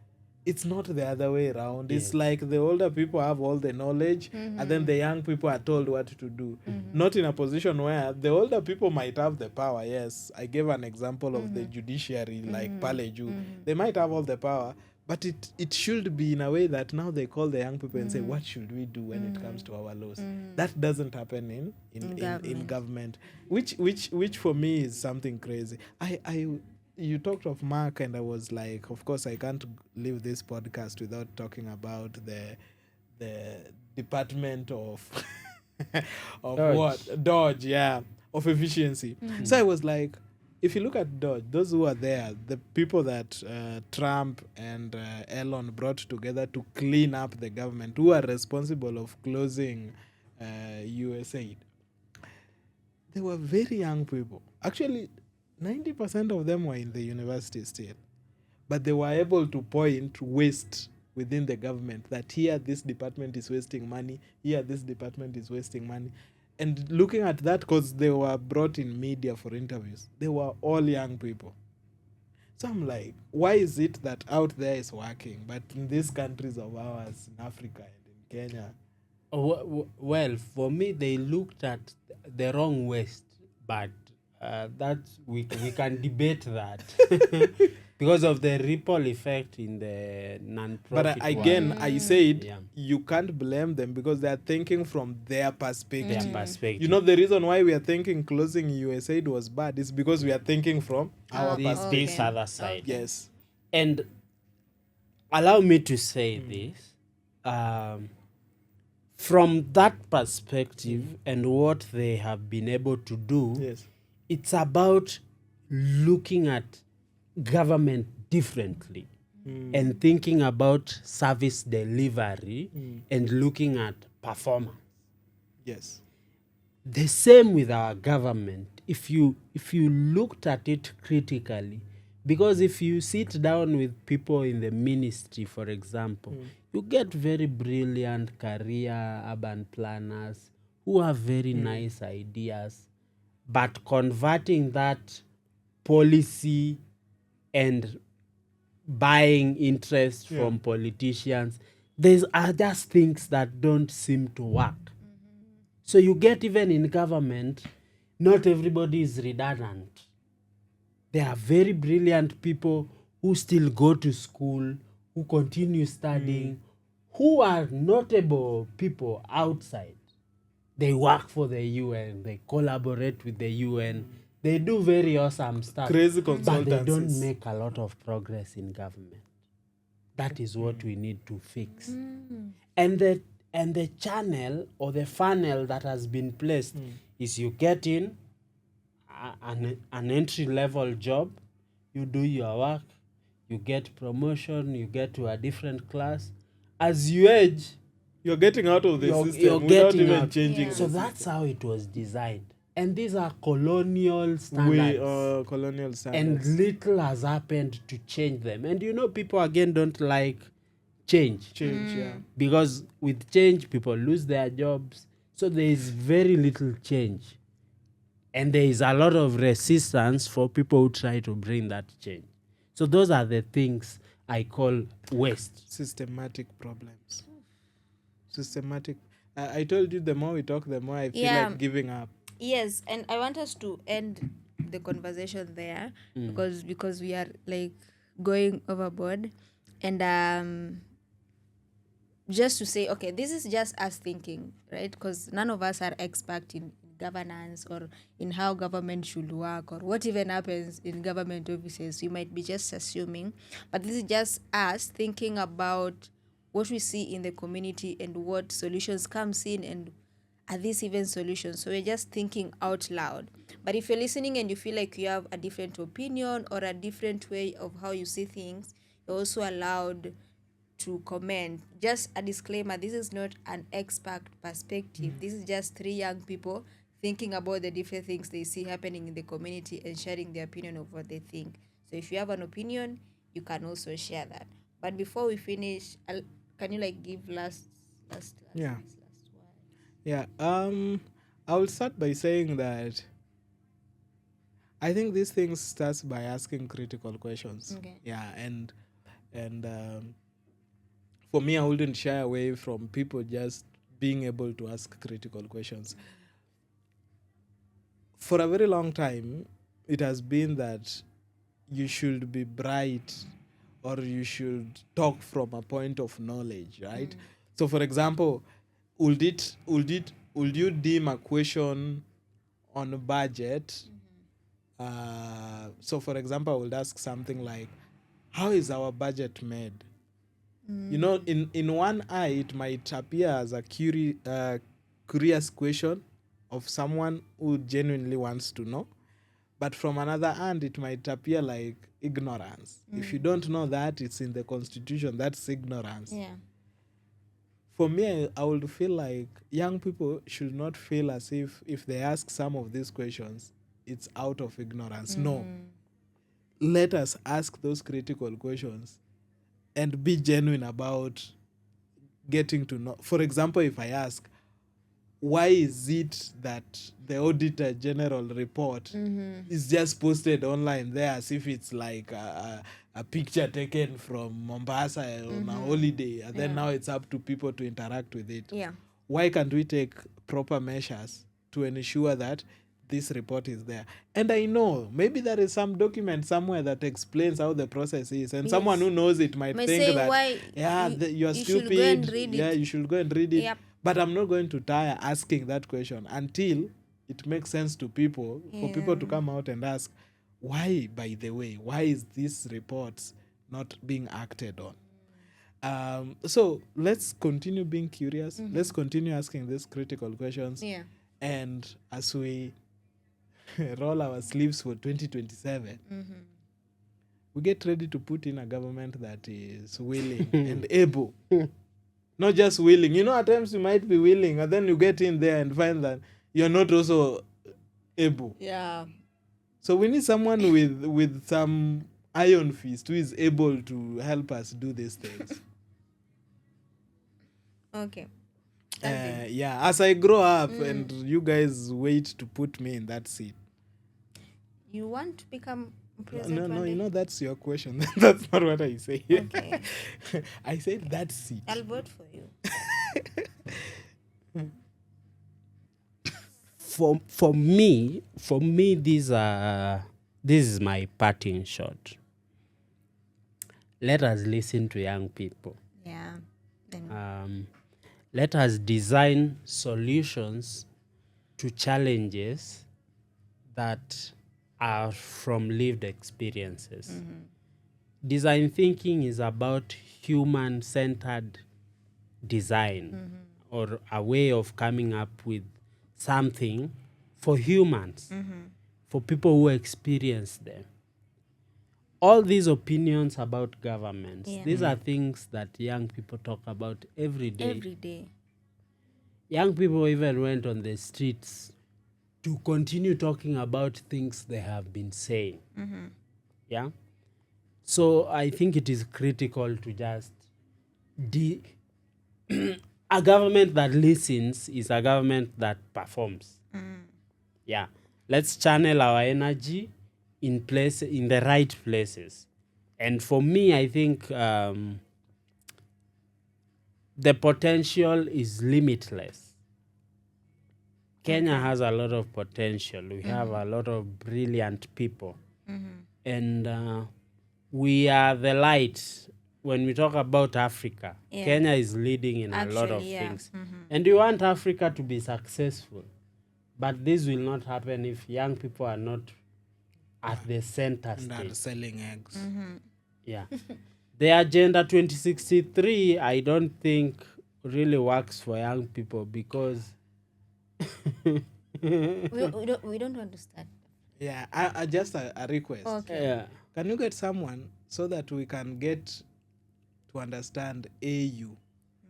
[SPEAKER 1] it's not the other way around? It's
[SPEAKER 2] Yes.
[SPEAKER 1] like the older people have all the knowledge and then the young people are told what to do. Not in a position where the older people might have the power. Yes, I gave an example of the judiciary, like Paleju. They might have all the power, but it should be in a way that now they call the young people and say, what should we do when it comes to our laws? That doesn't happen in government, which for me is something crazy. You talked of Mark, and I was like, of course, I can't leave this podcast without talking about the Department of of
[SPEAKER 2] Dodge.
[SPEAKER 1] what Dodge, yeah, of efficiency. So I was like, if you look at Dodge, those who are there, the people that Trump and Elon brought together to clean up the government, who are responsible of closing USAID, they were very young people. Actually, 90% of them were in the university still. But they were able to point waste within the government, that here this department is wasting money, here this department is wasting money. And looking at that, because they were brought in media for interviews, they were all young people. So I'm like, why is it that out there is working, but in these countries of ours, in Africa and in Kenya,
[SPEAKER 2] Well, for me, they looked at the wrong waste, but that we can debate that because of the ripple effect in the non-profit.
[SPEAKER 1] but again, I said
[SPEAKER 2] Yeah.
[SPEAKER 1] you can't blame them because they are thinking from their perspective.
[SPEAKER 2] Their perspective.
[SPEAKER 1] You know, the reason why we are thinking closing USAID was bad is because we are thinking from our
[SPEAKER 2] this
[SPEAKER 1] perspective.
[SPEAKER 2] other side.
[SPEAKER 1] Yes.
[SPEAKER 2] And allow me to say this. From that perspective and what they have been able to do,
[SPEAKER 1] Yes.
[SPEAKER 2] it's about looking at government differently and thinking about service delivery and looking at performance.
[SPEAKER 1] Yes.
[SPEAKER 2] The same with our government. If you looked at it critically, because if you sit down with people in the ministry, for example, you get very brilliant career urban planners who have very nice ideas, but converting that policy and buying interest from politicians, there's are just things that don't seem to work. So you get even in government, not everybody is redundant. There are very brilliant people who still go to school, who continue studying, who are notable people outside. They work for the UN, they collaborate with the UN, they do very awesome stuff.
[SPEAKER 1] Crazy
[SPEAKER 2] But they don't
[SPEAKER 1] consultancies.
[SPEAKER 2] make a lot of progress in government. That is what we need to fix. And the channel or the funnel that has been placed is you get in an entry level job, you do your work, you get promotion, you get to a different class. As you age,
[SPEAKER 1] You're getting out of the
[SPEAKER 2] you're
[SPEAKER 1] system without
[SPEAKER 2] getting
[SPEAKER 1] even
[SPEAKER 2] out.
[SPEAKER 1] changing
[SPEAKER 3] Yeah.
[SPEAKER 2] So
[SPEAKER 1] the
[SPEAKER 2] that's how it was designed. And these are colonial
[SPEAKER 1] system. We
[SPEAKER 2] standards.
[SPEAKER 1] colonial
[SPEAKER 2] And
[SPEAKER 1] standards.
[SPEAKER 2] little has happened to change them. And you know, people again don't like change.
[SPEAKER 1] Change, yeah.
[SPEAKER 2] Because with change, people lose their jobs. So there is very little change. And there is a lot of resistance for people who try to bring that change. So those are the things I call waste.
[SPEAKER 1] Systematic problems. Systematic. I told you, the more we talk, the more I feel
[SPEAKER 3] Yeah.
[SPEAKER 1] like giving up.
[SPEAKER 3] Yes, and I want us to end the conversation there because we are like going overboard, and just to say, okay, this is just us thinking, right? Because none of us are expert in governance or in how government should work or what even happens in government offices. You might be just assuming, but this is just us thinking about what we see in the community and what solutions comes in, and are these even solutions? So we're just thinking out loud. But if you're listening and you feel like you have a different opinion or a different way of how you see things, you're also allowed to comment. Just a disclaimer, this is not an expert perspective. This is just three young people thinking about the different things they see happening in the community and sharing their opinion of what they think. So if you have an opinion, you can also share that. But before we finish, can you like give last
[SPEAKER 1] Yeah.
[SPEAKER 3] last word?
[SPEAKER 1] Yeah. I will start by saying that I think these things starts by asking critical questions.
[SPEAKER 3] Okay.
[SPEAKER 1] Yeah, and for me, I wouldn't shy away from people just being able to ask critical questions. For a very long time, it has been that you should be bright or you should talk from a point of knowledge, right? So, for example, would you deem a question on a budget? So, for example, I would ask something like, "How is our budget made?" You know, in one eye, it might appear as a curious question of someone who genuinely wants to know. But from another hand, it might appear like ignorance. If you don't know that it's in the constitution, that's ignorance.
[SPEAKER 3] Yeah.
[SPEAKER 1] For me, I would feel like young people should not feel as if they ask some of these questions, it's out of ignorance. No. Let us ask those critical questions and be genuine about getting to know. For example, if I ask, why is it that the Auditor General report is just posted online there as if it's like a picture taken from Mombasa on a holiday, and then now it's up to people to interact with it?
[SPEAKER 3] Yeah.
[SPEAKER 1] Why can't we take proper measures to ensure that this report is there? And I know maybe there is some document somewhere that explains how the process is, and someone who knows it might
[SPEAKER 3] Might
[SPEAKER 1] think
[SPEAKER 3] say
[SPEAKER 1] that,
[SPEAKER 3] why
[SPEAKER 1] yeah, you're
[SPEAKER 3] you
[SPEAKER 1] stupid.
[SPEAKER 3] should go and read
[SPEAKER 1] Yeah,
[SPEAKER 3] it.
[SPEAKER 1] you should go and read it.
[SPEAKER 3] Yep.
[SPEAKER 1] But I'm not going to tire asking that question until it makes sense to people, for people to come out and ask, why, by the way, why is this report not being acted on? So let's continue being curious. Let's continue asking these critical questions.
[SPEAKER 3] Yeah.
[SPEAKER 1] And as we roll our sleeves for 2027, we get ready to put in a government that is willing and able. Not just willing. You know, at times you might be willing, and then you get in there and find that you're not also able.
[SPEAKER 3] Yeah.
[SPEAKER 1] So we need someone with some iron fist who is able to help us do these things.
[SPEAKER 3] Okay.
[SPEAKER 1] Yeah, as I grow up and you guys wait to put me in that seat.
[SPEAKER 3] You want to become president
[SPEAKER 1] No,
[SPEAKER 3] one day?
[SPEAKER 1] you know, that's your question. That's not what I say.
[SPEAKER 3] Okay.
[SPEAKER 1] I said that seat.
[SPEAKER 3] I'll vote for you.
[SPEAKER 2] For me, this is my parting shot. Let us listen to young people.
[SPEAKER 3] Yeah. Then
[SPEAKER 2] Let us design solutions to challenges that are from lived experiences. Design thinking is about human-centered design, or a way of coming up with something for humans, for people who experience them. All these opinions about governments, these are things that young people talk about every day.
[SPEAKER 3] every day.
[SPEAKER 2] Young people even went on the streets to continue talking about things they have been saying. Yeah. So I think it is critical to just a government that listens is a government that performs. Yeah. Let's channel our energy in the right places. And for me, I think the potential is limitless. Kenya has a lot of potential. We have a lot of brilliant people. And we are the light. When we talk about Africa, Kenya is leading in a lot of
[SPEAKER 3] Actually, yeah.
[SPEAKER 2] things. And we want Africa to be successful. But this will not happen if young people are not at the center
[SPEAKER 1] Not
[SPEAKER 2] stage.
[SPEAKER 1] selling eggs.
[SPEAKER 2] Yeah. The Agenda 2063, I don't think really works for young people because
[SPEAKER 3] We don't understand.
[SPEAKER 1] Yeah, I just a request.
[SPEAKER 3] Okay.
[SPEAKER 2] yeah.
[SPEAKER 1] Can you get someone so that we can get to understand AU?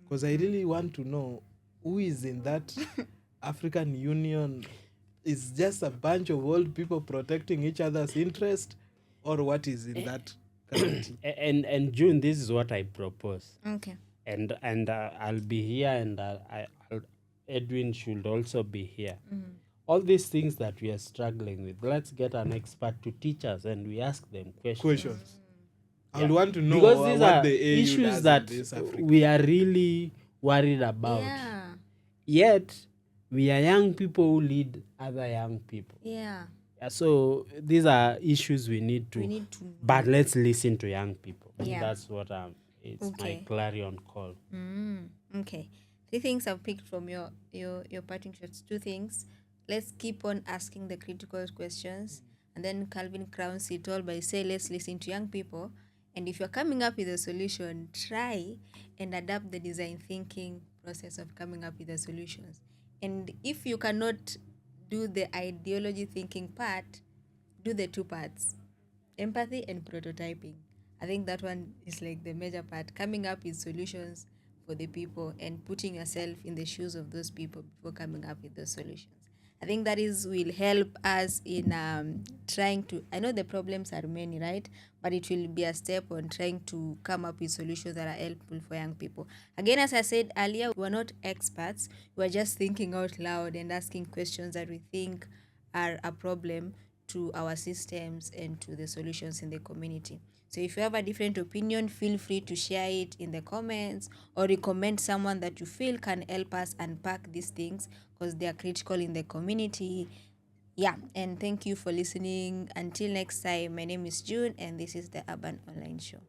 [SPEAKER 1] Because I really want to know who is in that African Union. Is just a bunch of old people protecting each other's interest, or what is in that committee?
[SPEAKER 2] And June, this is what I propose.
[SPEAKER 3] Okay.
[SPEAKER 2] And I'll be here, and Edwin should also be here. All these things that we are struggling with, let's get an expert to teach us, and we ask them questions.
[SPEAKER 1] Questions. I
[SPEAKER 2] Yeah.
[SPEAKER 1] want to know
[SPEAKER 2] Because these
[SPEAKER 1] what
[SPEAKER 2] are
[SPEAKER 1] the AU
[SPEAKER 2] issues
[SPEAKER 1] does
[SPEAKER 2] that
[SPEAKER 1] in this Africa.
[SPEAKER 2] we are really worried about.
[SPEAKER 3] Yeah.
[SPEAKER 2] Yet we are young people who lead other young people.
[SPEAKER 3] Yeah.
[SPEAKER 2] Yeah, so these are issues we need to. But let's listen to young people.
[SPEAKER 3] Yeah.
[SPEAKER 2] That's what it's
[SPEAKER 3] Okay.
[SPEAKER 2] my clarion call.
[SPEAKER 3] Okay. 3 things I've picked from your parting shots. 2 things. Let's keep on asking the critical questions. And then Calvin crowns it all by saying, let's listen to young people. And if you're coming up with a solution, try and adapt the design thinking process of coming up with the solutions. And if you cannot do the ideology thinking part, do the 2 parts, empathy and prototyping. I think that one is like the major part, coming up with solutions for the people and putting yourself in the shoes of those people before coming up with those solutions. I think that will help us in trying to, I know the problems are many, right? But it will be a step on trying to come up with solutions that are helpful for young people. Again, as I said earlier, we're not experts. We're just thinking out loud and asking questions that we think are a problem to our systems and to the solutions in the community. So if you have a different opinion, feel free to share it in the comments or recommend someone that you feel can help us unpack these things because they are critical in the community. Yeah, and thank you for listening. Until next time, my name is June and this is the Urban Online Show.